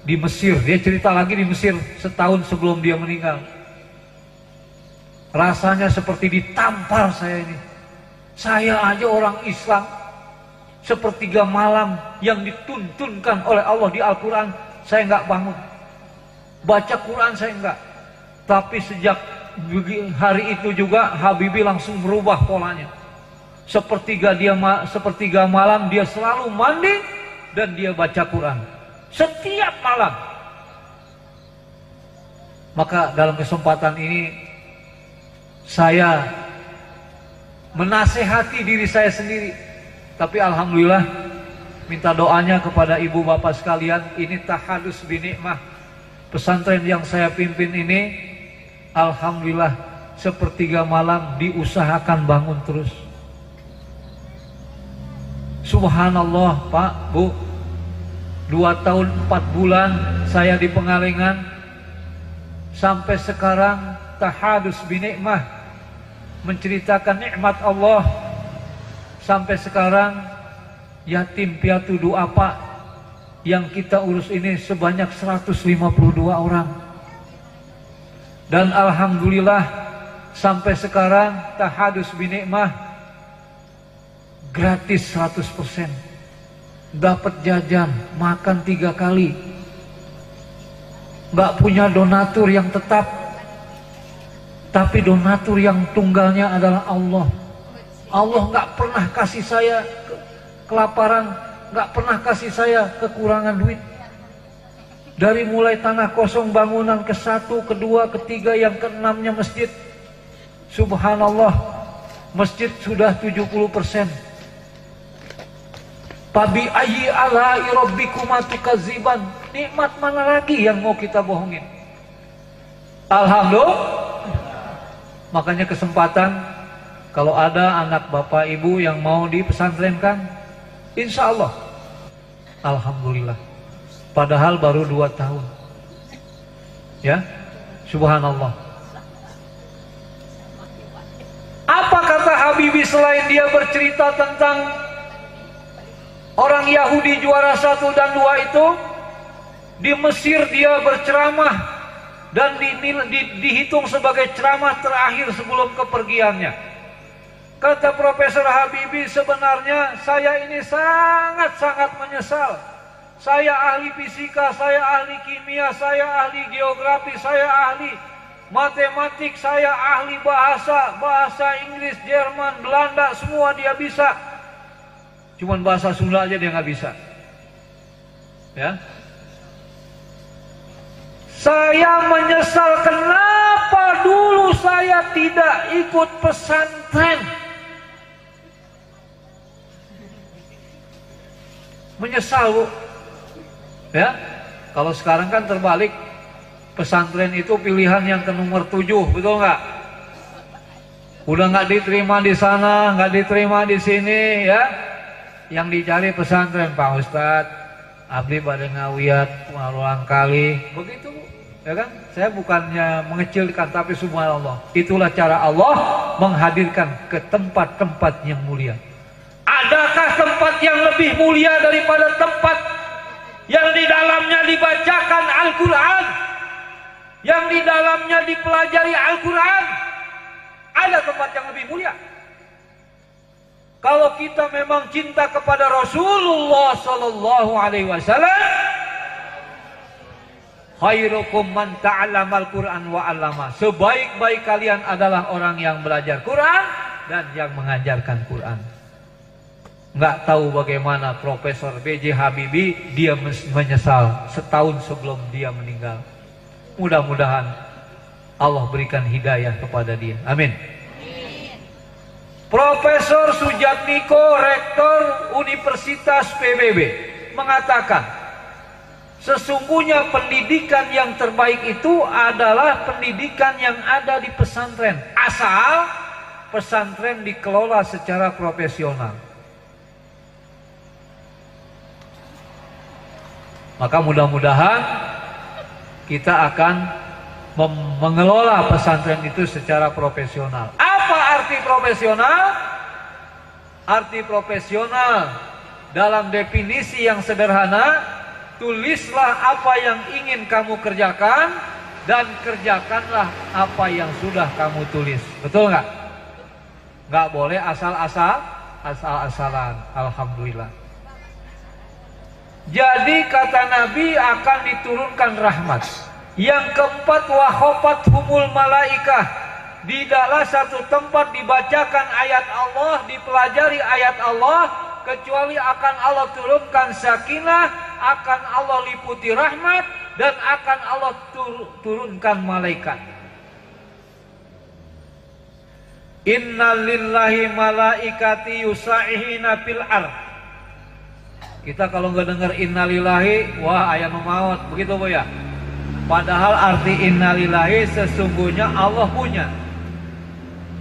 di Mesir, dia cerita lagi di Mesir setahun sebelum dia meninggal. Rasanya seperti ditampar saya ini. Saya aja orang Islam, sepertiga malam yang dituntunkan oleh Allah di Al-Quran, saya nggak bangun. Baca Quran saya nggak. Tapi sejak hari itu juga Habibie langsung berubah polanya. Sepertiga malam dia selalu mandi dan dia baca Quran setiap malam. Maka dalam kesempatan ini saya menasehati diri saya sendiri. Tapi alhamdulillah, minta doanya kepada ibu bapak sekalian, ini tahadus binikmah. Pesantren yang saya pimpin ini, alhamdulillah, sepertiga malam diusahakan bangun terus. Subhanallah Pak, Bu, 2 tahun 4 bulan saya di Pengalengan, sampai sekarang tahadus binikmah, menceritakan nikmat Allah. Sampai sekarang yatim piatu duafa yang kita urus ini sebanyak 152 orang. Dan alhamdulillah sampai sekarang tahadus binikmah gratis 100%. Dapat jajan, makan 3 kali. Nggak punya donatur yang tetap, tapi donatur yang tunggalnya adalah Allah. Allah nggak pernah kasih saya kelaparan, nggak pernah kasih saya kekurangan duit. Dari mulai tanah kosong bangunan ke-1, ke-2, ke-3, yang ke-6-nya masjid. Subhanallah, masjid sudah 70%. Fabi ayyi ala'i rabbikuma tukadziban. Nikmat mana lagi yang mau kita bohongin? Alhamdulillah. Makanya kesempatan, kalau ada anak bapak ibu yang mau dipesantrenkan, insya Allah, alhamdulillah, Padahal baru 2 tahun. Ya, subhanallah. Apa kata Habibie selain dia bercerita tentang orang Yahudi juara 1 dan 2 itu? Di Mesir dia berceramah dan dihitung sebagai ceramah terakhir sebelum kepergiannya. Kata Profesor Habibie, sebenarnya saya ini sangat-sangat menyesal. Saya ahli fisika, saya ahli kimia, saya ahli geografi, saya ahli matematik, saya ahli bahasa Inggris, Jerman, Belanda, semua dia bisa. Cuman bahasa Sunda aja dia nggak bisa. Ya. Saya menyesal kenapa dulu saya tidak ikut pesantren. Menyesal, Bu. Ya, kalau sekarang kan terbalik, pesantren itu pilihan yang ke nomor 7, betul nggak? Udah nggak diterima di sana, nggak diterima di sini, ya. Yang dicari pesantren, Pak Ustadz. Abdi pada ngawiyat ulang kali, begitu, Bu. Ya kan? Saya bukannya mengecilkan, tapi subhanallah, itulah cara Allah menghadirkan ke tempat-tempat yang mulia. Adakah tempat yang lebih mulia daripada tempat yang di dalamnya dibacakan Al-Quran, yang di dalamnya dipelajari Al-Quran? Ada tempat yang lebih mulia. Kalau kita memang cinta kepada Rasulullah Sallallahu Alaihi Wasallam, khairukum man ta'allamal Quran wa 'allama. Sebaik-baik kalian adalah orang yang belajar Quran dan yang mengajarkan Quran. Nggak tahu bagaimana Profesor B.J. Habibie, dia menyesal setahun sebelum dia meninggal. Mudah-mudahan Allah berikan hidayah kepada dia. Amin. Profesor Sujatmiko, Rektor Universitas PBB, mengatakan sesungguhnya pendidikan yang terbaik itu adalah pendidikan yang ada di pesantren, asal pesantren dikelola secara profesional. Maka mudah-mudahan kita akan mengelola pesantren itu secara profesional. Apa arti profesional? Arti profesional dalam definisi yang sederhana, tulislah apa yang ingin kamu kerjakan dan kerjakanlah apa yang sudah kamu tulis. Betul nggak? Nggak boleh asal-asalan. Alhamdulillah. Jadi kata Nabi akan diturunkan rahmat. Yang keempat, wahofat humul malaikah. Tidaklah satu tempat dibacakan ayat Allah, dipelajari ayat Allah, kecuali akan Allah turunkan sakinah, akan Allah liputi rahmat, dan akan Allah turunkan malaikat. Inna lillahi malaikati yusa'ihina fil ardh. Kita kalau nggak dengar innalillahi, wah ayam maut, begitu Bu ya. Padahal arti innalillahi sesungguhnya Allah punya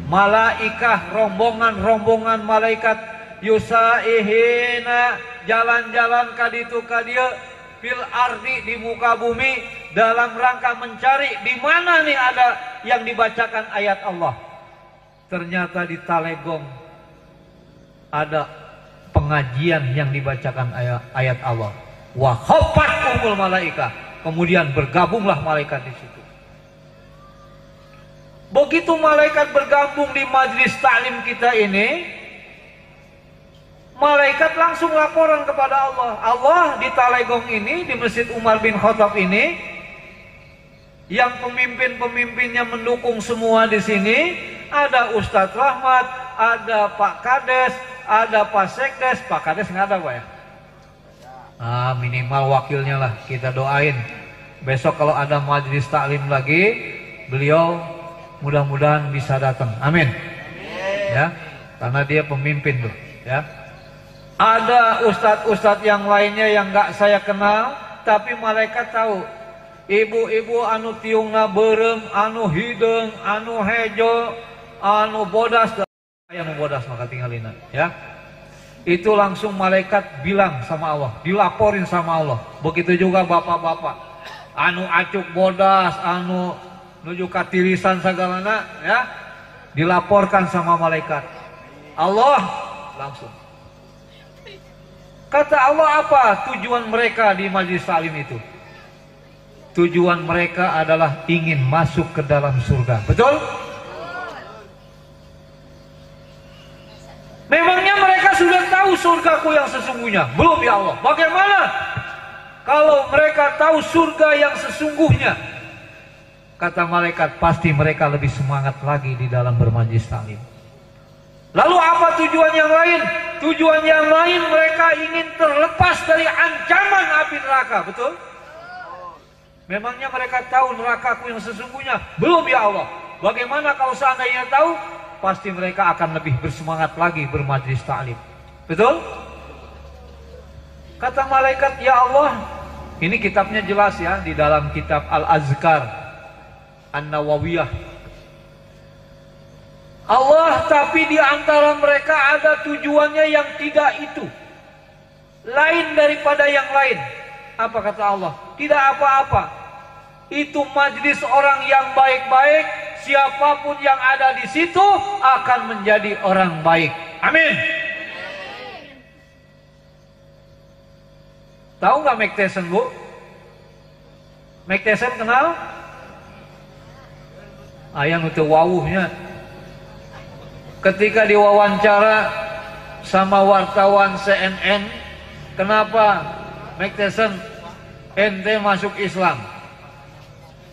malaikah, rombongan malaikat yusaihina, jalan-jalan kaditu kadia fil ardi, di muka bumi, dalam rangka mencari di mana nih ada yang dibacakan ayat Allah. Ternyata di Talegong ada pengajian yang dibacakan ayat Allah. Wa khafat umul malaikah. Kemudian bergabunglah malaikat di situ. Begitu malaikat bergabung di majlis taklim kita ini, malaikat langsung laporan kepada Allah. Allah di Talegong ini, di Masjid Umar bin Khattab ini, yang pemimpin-pemimpinnya mendukung semua di sini, ada Ustadz Rahmat, ada Pak Kades, ada Pak Sekdes. Pak Kades nggak ada Pak ya? Minimal wakilnya lah, kita doain. Besok kalau ada majelis taklim lagi, beliau mudah-mudahan bisa datang. Amin. Ya, karena dia pemimpin tuh. Ya. Ada ustadz-ustadz yang lainnya yang nggak saya kenal, tapi malaikat tahu. Ibu-ibu anu tiungna berem, anu hidung, anu hejo, anu bodas, anu bodas maka tinggalina. Ya. itu langsung malaikat bilang sama Allah, dilaporin sama Allah. Begitu juga bapak-bapak, anu acuk bodas, anu nuju katirisan sagalana, ya, dilaporkan sama malaikat. Allah langsung. Kata Allah, apa tujuan mereka di majelis taklim itu? Tujuan mereka adalah ingin masuk ke dalam surga. Betul? Memangnya mereka sudah tahu surgaku yang sesungguhnya? Belum ya Allah. Bagaimana kalau mereka tahu surga yang sesungguhnya? Kata malaikat, pasti mereka lebih semangat lagi di dalam bermajelis taklim. Lalu apa tujuan yang lain? Tujuan yang lain, mereka ingin terlepas dari ancaman api neraka. Betul? Memangnya mereka tahu nerakaku yang sesungguhnya? Belum ya Allah. Bagaimana kalau seandainya tahu? Pasti mereka akan lebih bersemangat lagi bermajelis taklim. Betul? Kata malaikat, ya Allah, ini kitabnya jelas ya, di dalam kitab Al-Azkar An-Nawawiyah. Allah, tapi di antara mereka ada tujuannya yang tidak itu, lain daripada yang lain. Apa kata Allah? Tidak apa-apa. Itu majlis orang yang baik-baik, siapapun yang ada di situ akan menjadi orang baik. Amin. Tahu nggak Mike Tyson, Bu? Mike Tyson kenal? Ayah nutu wawuhnya. Ketika diwawancara sama wartawan CNN, kenapa Mike Tyson ente masuk Islam?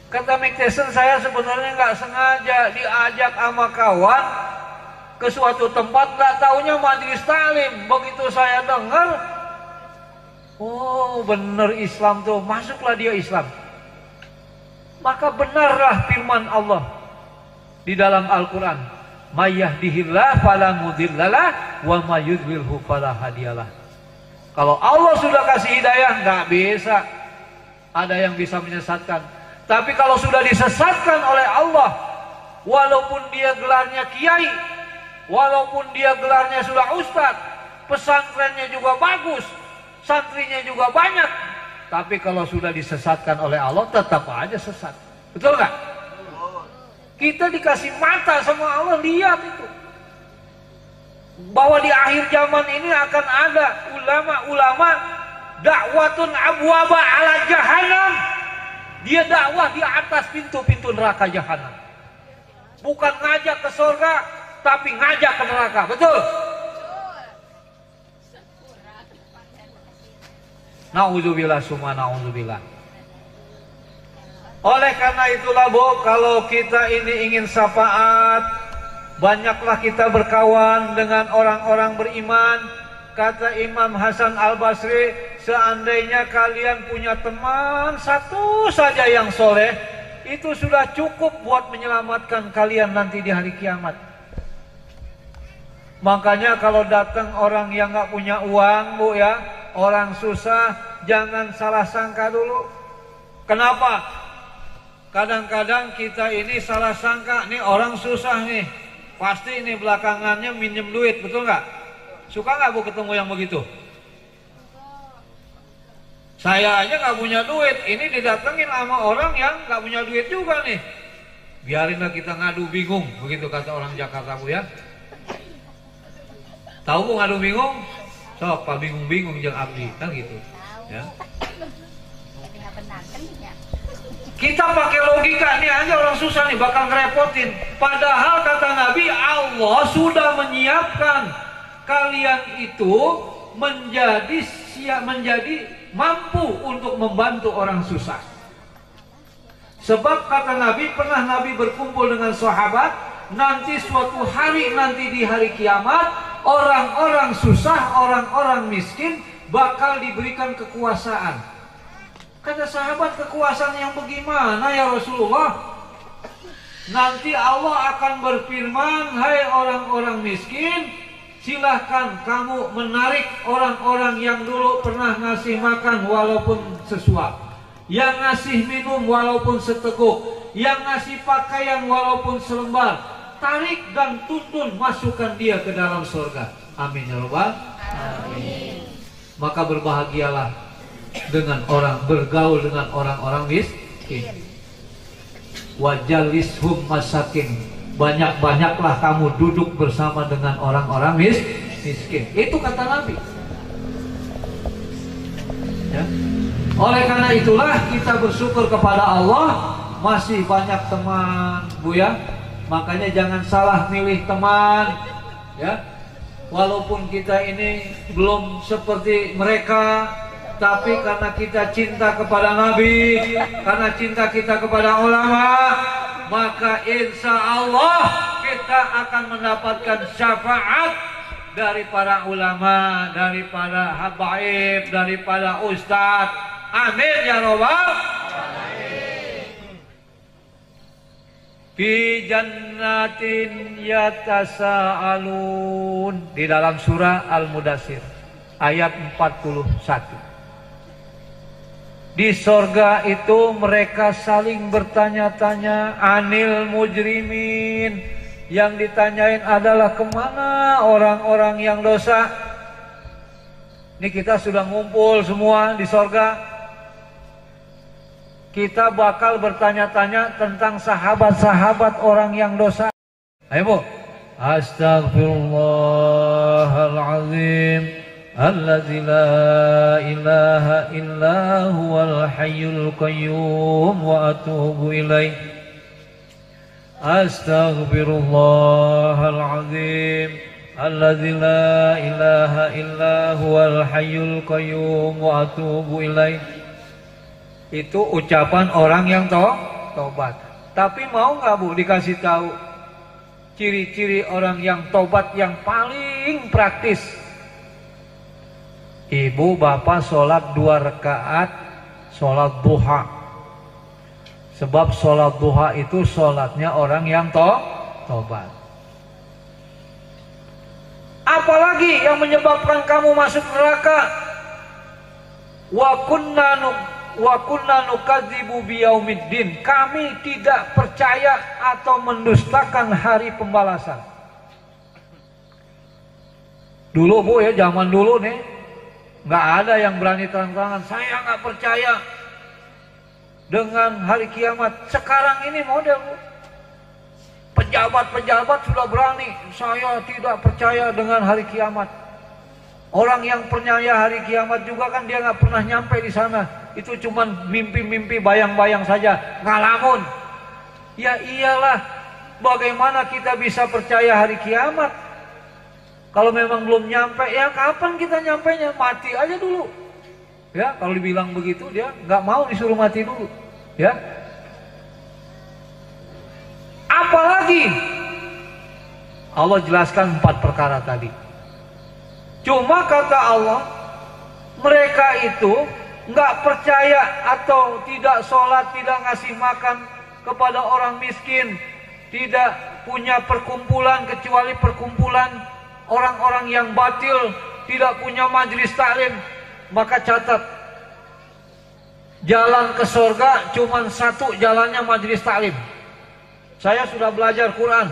Kata Mike Tyson, saya sebenarnya nggak sengaja diajak sama kawan ke suatu tempat, nggak taunya majelis taklim. Begitu saya dengar, oh bener Islam tuh, masuklah dia Islam. Maka benarlah firman Allah di dalam Al-Quran, may yahdihillah fala mudhillalah wa may yudlilhu fala hadiyalah. Kalau Allah sudah kasih hidayah, nggak bisa ada yang bisa menyesatkan. Tapi kalau sudah disesatkan oleh Allah, walaupun dia gelarnya kiai, walaupun dia gelarnya sudah ustadz, pesantrennya juga bagus, santrinya juga banyak, tapi kalau sudah disesatkan oleh Allah, tetap aja sesat. Betul nggak? Kita dikasih mata sama Allah, lihat itu, bahwa di akhir zaman ini akan ada ulama-ulama dakwatun abwaba ala jahannam. Dia dakwah di atas pintu-pintu neraka jahanam. Bukan ngajak ke surga, tapi ngajak ke neraka. Betul? Na'udzubillah summa na'udzubillah. Oleh karena itulah Bu, kalau kita ini ingin syafaat, banyaklah kita berkawan dengan orang-orang beriman. Kata Imam Hasan Al-Basri, seandainya kalian punya teman satu saja yang soleh, itu sudah cukup buat menyelamatkan kalian nanti di hari kiamat. Makanya kalau datang orang yang nggak punya uang, Bu ya, orang susah, jangan salah sangka dulu. Kenapa? Kadang-kadang kita ini salah sangka, nih orang susah nih, pasti ini belakangannya minjem duit, betul nggak? Suka nggak Bu ketemu yang begitu? Saya aja nggak punya duit, ini didatengin sama orang yang nggak punya duit juga nih. Biarinlah kita ngadu bingung, begitu kata orang Jakarta Bu ya. Tahu Bu ngadu bingung? Sok Pak bingung-bingung jeung abdi, kan gitu. Ya. Kita pakai logika nih aja orang susah nih bakal ngerepotin. Padahal kata Nabi, Allah sudah menyiapkan kalian itu menjadi mampu untuk membantu orang susah. Sebab kata Nabi, pernah Nabi berkumpul dengan sahabat, nanti suatu hari, nanti di hari kiamat, orang-orang susah, orang-orang miskin bakal diberikan kekuasaan. Kata sahabat, kekuasaan yang bagaimana ya Rasulullah? Nanti Allah akan berfirman, hai orang-orang miskin, silahkan kamu menarik orang-orang yang dulu pernah ngasih makan walaupun sesuap, yang ngasih minum walaupun seteguk, yang ngasih pakaian walaupun selembar. Tarik dan tuntun, masukkan dia ke dalam surga. Amin ya Rabbal. Maka berbahagialah dengan orang, bergaul dengan orang-orang miskin. Wajalishum masakin, banyak-banyaklah kamu duduk bersama dengan orang-orang miskin. Itu kata Nabi. Ya. Oleh karena itulah kita bersyukur kepada Allah masih banyak teman, Bu ya. Makanya jangan salah milih teman, ya. Walaupun kita ini belum seperti mereka, tapi karena kita cinta kepada Nabi, karena cinta kita kepada ulama, maka insya Allah kita akan mendapatkan syafaat dari para ulama, dari para habaib, dari para ustadz. Amin ya robbal alamin. Fi jannatin yatasaalun, di dalam surah Al-Mudatsir ayat 41. Di sorga itu mereka saling bertanya-tanya anil mujrimin. Yang ditanyain adalah kemana orang-orang yang dosa. Ini kita sudah ngumpul semua di sorga. Kita bakal bertanya-tanya tentang sahabat-sahabat orang yang dosa. Ayo Bu. Astaghfirullahaladzim alladzi la ilaha illa huwal hayyul qayyum wa atubu ilaih. Astaghfirullahaladzim alladzi la ilaha illa huwal hayyul qayyum wa atubu ilaih. Itu ucapan orang yang tobat. Tapi mau nggak Bu dikasih tahu ciri-ciri orang yang tobat yang paling praktis? Ibu bapak sholat 2 rakaat sholat duha. Sebab sholat duha itu sholatnya orang yang tobat. Apalagi yang menyebabkan kamu masuk neraka? Wa kunna nukadzibu biyaumiddin. Kami tidak percaya atau mendustakan hari pembalasan. Dulu Bu ya, zaman dulu nih nggak ada yang berani terang-terangan saya nggak percaya dengan hari kiamat. Sekarang ini model Bu, pejabat-pejabat sudah berani, saya tidak percaya dengan hari kiamat. Orang yang percaya hari kiamat juga kan dia nggak pernah nyampe di sana. Itu cuman mimpi-mimpi, bayang-bayang saja, ngalamun. Ya iyalah, bagaimana kita bisa percaya hari kiamat kalau memang belum nyampe? Ya kapan kita nyampenya? Mati aja dulu. Ya kalau dibilang begitu dia nggak mau, disuruh mati dulu. Ya. Apalagi Allah jelaskan 4 perkara tadi. Cuma kata Allah, mereka itu nggak percaya atau tidak sholat, tidak ngasih makan kepada orang miskin, tidak punya perkumpulan kecuali perkumpulan orang-orang yang batil, tidak punya majelis taklim. Maka catat, jalan ke surga cuma satu jalannya, majelis taklim. Saya sudah belajar Quran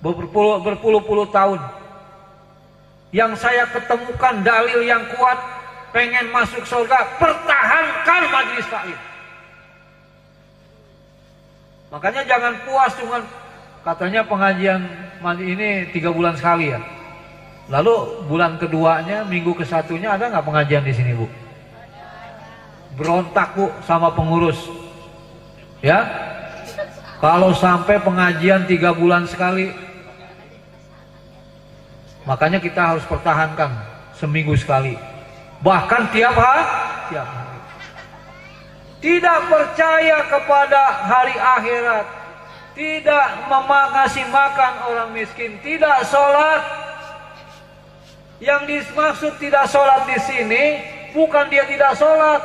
berpuluh-puluh tahun. Yang saya ketemukan dalil yang kuat, pengen masuk surga, pertahankan majelis taklim. Makanya jangan puas dengan katanya pengajian ini 3 bulan sekali ya. Lalu bulan keduanya, minggu ke-1-nya ada nggak pengajian di sini Bu? Berontak Bu sama pengurus. Ya, kalau sampai pengajian 3 bulan sekali. Makanya kita harus pertahankan seminggu sekali. Bahkan tiap hari. Tidak percaya kepada hari akhirat, tidak ngasih makan orang miskin, tidak sholat. Yang dimaksud tidak sholat di sini bukan dia tidak sholat.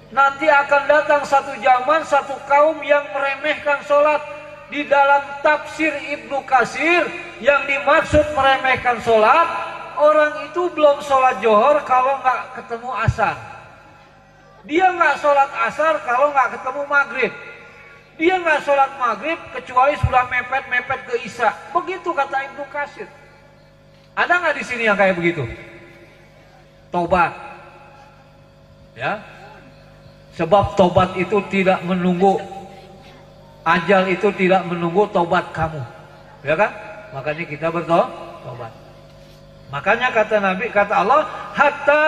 Nanti akan datang satu zaman, satu kaum yang meremehkan sholat. Di dalam tafsir Ibnu Katsir, yang dimaksud meremehkan sholat, orang itu belum sholat johor kalau nggak ketemu asar. Dia nggak sholat asar kalau nggak ketemu maghrib. Dia nggak sholat maghrib kecuali sudah mepet-mepet ke isya. Begitu kata Ibnu Katsir. Ada nggak di sini yang kayak begitu? Tobat, ya. Sebab tobat itu tidak menunggu, ajal itu tidak menunggu tobat kamu, ya kan? Makanya kita bertobat. Makanya kata Nabi, kata Allah, hatta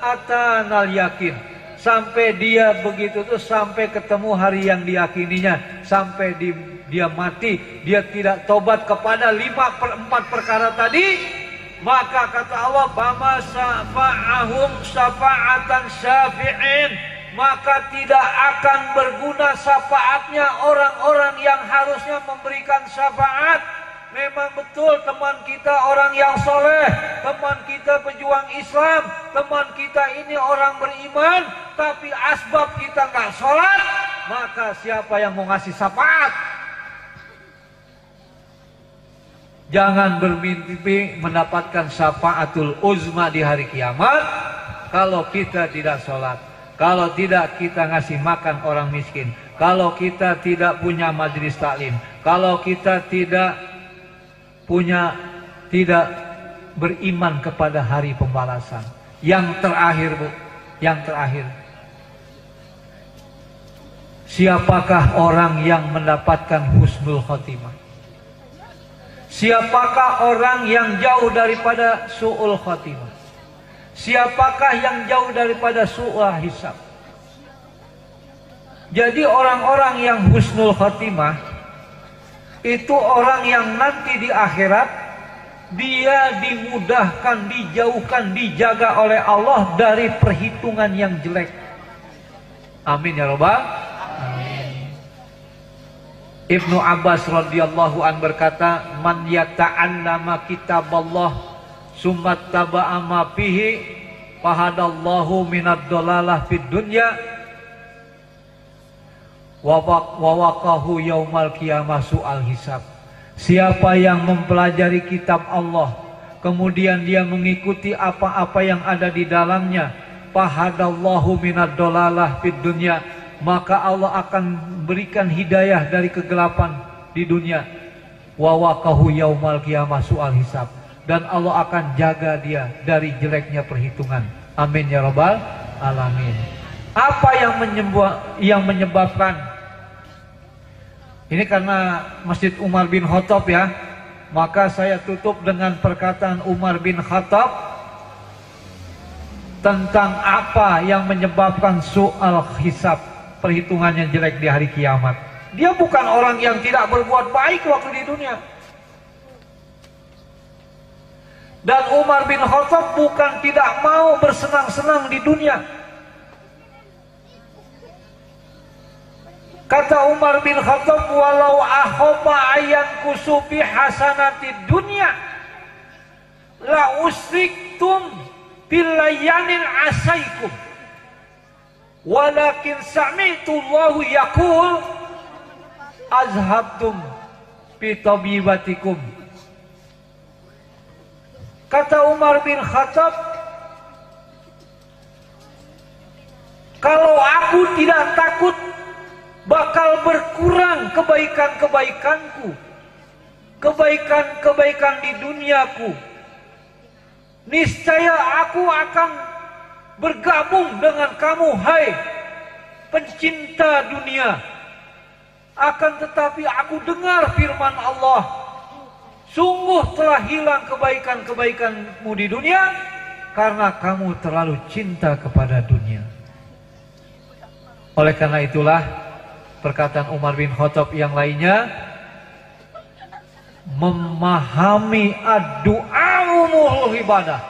atanal yakin, sampai dia begitu tuh, sampai ketemu hari yang diyakininya, sampai dia mati, dia tidak tobat kepada 4 perkara tadi, maka kata Allah, fama syafa'ahum syafa'atan syafi'in, maka tidak akan berguna syafaatnya orang-orang yang harusnya memberikan syafaat. Memang betul teman kita orang yang soleh, teman kita pejuang Islam, teman kita ini orang beriman, tapi asbab kita nggak sholat, maka siapa yang mau ngasih syafaat? Jangan bermimpi mendapatkan syafaatul uzma di hari kiamat kalau kita tidak sholat, kalau tidak kita ngasih makan orang miskin, kalau kita tidak punya majelis taklim, kalau kita tidak beriman kepada hari pembalasan. Yang terakhir, Bu, yang terakhir, siapakah orang yang mendapatkan husnul khotimah? Siapakah orang yang jauh daripada su'ul khotimah? Siapakah yang jauh daripada su'ul hisab? Jadi orang-orang yang husnul khotimah itu orang yang nanti di akhirat dia dimudahkan, dijauhkan, dijaga oleh Allah dari perhitungan yang jelek. Amin ya rabbal alamin. Ibnu Abbas radhiyallahu an berkata, man yata'allama kitaballah summa taba'a ma fihi fahadallahu minad dalalah fid dunya wa waqahu yaumal qiyamah su'al hisab. Siapa yang mempelajari kitab Allah, kemudian dia mengikuti apa-apa yang ada di dalamnya, fahadallahu minad dalalah fid dunya, maka Allah akan berikan hidayah dari kegelapan di dunia. Wa waqahu yaumal qiyamah su'al hisab, dan Allah akan jaga dia dari jeleknya perhitungan. Amin ya rabbal alamin. Apa yang menyebabkan ini? Karena Masjid Umar bin Khattab ya, maka saya tutup dengan perkataan Umar bin Khattab tentang apa yang menyebabkan soal hisab, perhitungannya jelek di hari kiamat. Dia bukan orang yang tidak berbuat baik waktu di dunia. Dan Umar bin Khattab bukan tidak mau bersenang-senang di dunia. Kata Umar bin Khattab, walau akhaba ayan kusufi hasanati dunya la usriktum bilayanin asaikum walakin sami'tu Allahu yaqul azhabtum bitabibatikum. Kata Umar bin Khattab, kalau aku tidak takut bakal berkurang kebaikan-kebaikanku, kebaikan-kebaikan di duniaku, niscaya aku akan bergabung dengan kamu, hai pencinta dunia. Akan tetapi aku dengar firman Allah, sungguh telah hilang kebaikan-kebaikanmu di dunia karena kamu terlalu cinta kepada dunia. Oleh karena itulah perkataan Umar bin Khattab yang lainnya, memahami ad-du'a umul ibadah.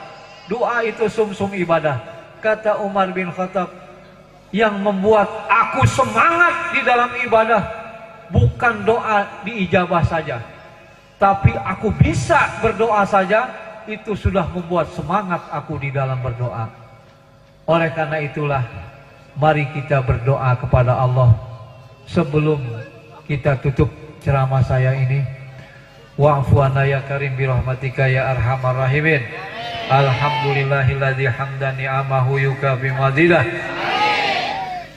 Doa itu sumsum ibadah. Kata Umar bin Khattab, yang membuat aku semangat di dalam ibadah bukan doa diijabah saja, tapi aku bisa berdoa saja, itu sudah membuat semangat aku di dalam berdoa. Oleh karena itulah, mari kita berdoa kepada Allah. Sebelum kita tutup ceramah saya ini, wa'fu anna ya karim birahmatika ya arhamar rahimin. Alhamdulillahilladzi hamdan ni'amahu yukafi mazidah.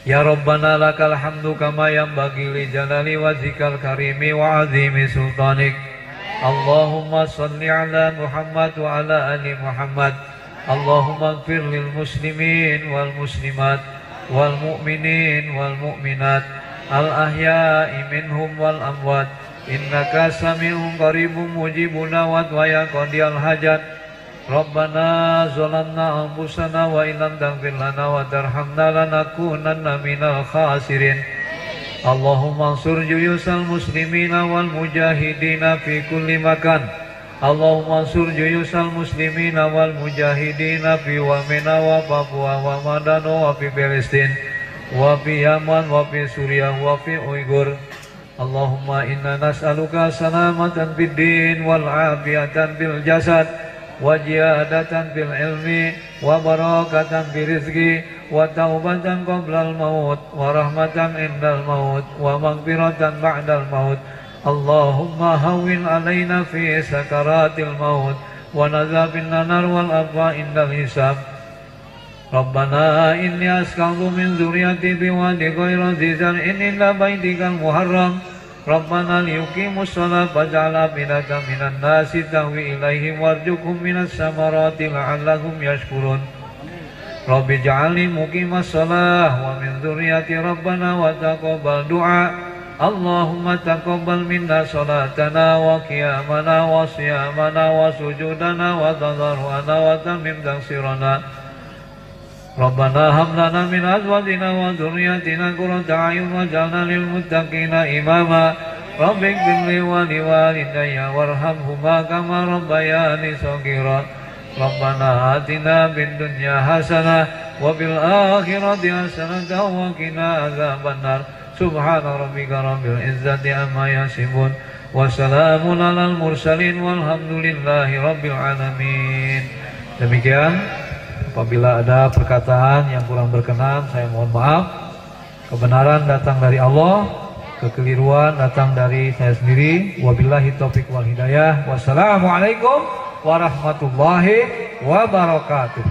Ya Rabbana lakal hamdu kama yanbaghi li jalali wajhikal karimi wa azimi sultanik. Allahumma salli ala Muhammad wa ala ali Muhammad. Allahumma ighfir lil muslimin wal muslimat wal mu'minin wal mu'minat al ahya'i minhum wal amwat innaka sami'un qaribun mujibun da'wat wa ya qadiyal hajat. Rabbana zalamna anfusana wa illam taghfir lana wa tarhamna lanakunanna minal khasirin. Allahumma ansur juyusal muslimina wal mujahidina fi kulli makan. Allahumma ansur juyusal muslimina wal mujahidina fi Wamena wa Papua wa Madano wa fi Palestin wa fi Yaman wa fi Suriah wa fi Uyghur. Allahumma inna nas'aluka salamatan fid din wal afiyatan fil jasad wa ziyadatan fil ilmi wa barakatan fil rizqi wa taubatan qoblal maut wa rahmatan indal maut wa maghfiratan ba'dal maut. Allahumma hawwin alaina fi sakaratil maut wa nazafin nanar wal abwa indal hisab. Rabbana inni askantu min zuriyati biwadi ghayra zizar'in illa baitikal muharram. Rabbana liyuqimus shalah faj'al afidatan minan nasi tahwi ilaihim warzuqhum minas samarati la'allahum yashkurun. Rabbi ja'alni muqimas shalah wa min dzurriyyati rabbana wa taqabbal du'a. Allahumma taqabbal minna salatana wa qiyamana wa siyamana wa sujudana wa tadarruana wa tamim taksirana. Rabbana hab lana min azwajina wa dzurriyyatina qurrata a'yun waj'alna lil muttaqina imama. Rabbi ighfirli wa liwalidayya warhamhuma kama rabbayani shaghira. Rabbana atina fid dunya hasanah wa fil akhirati hasanah wa qina adzabannar. Subhana rabbika rabbil izzati amma yasifun wa salamun alal mursalin walhamdulillahi rabbil alamin. Demikian, apabila ada perkataan yang kurang berkenan saya mohon maaf. Kebenaran datang dari Allah, kekeliruan datang dari saya sendiri. Wabillahi taufiq wal hidayah. Wassalamualaikum warahmatullahi wabarakatuh.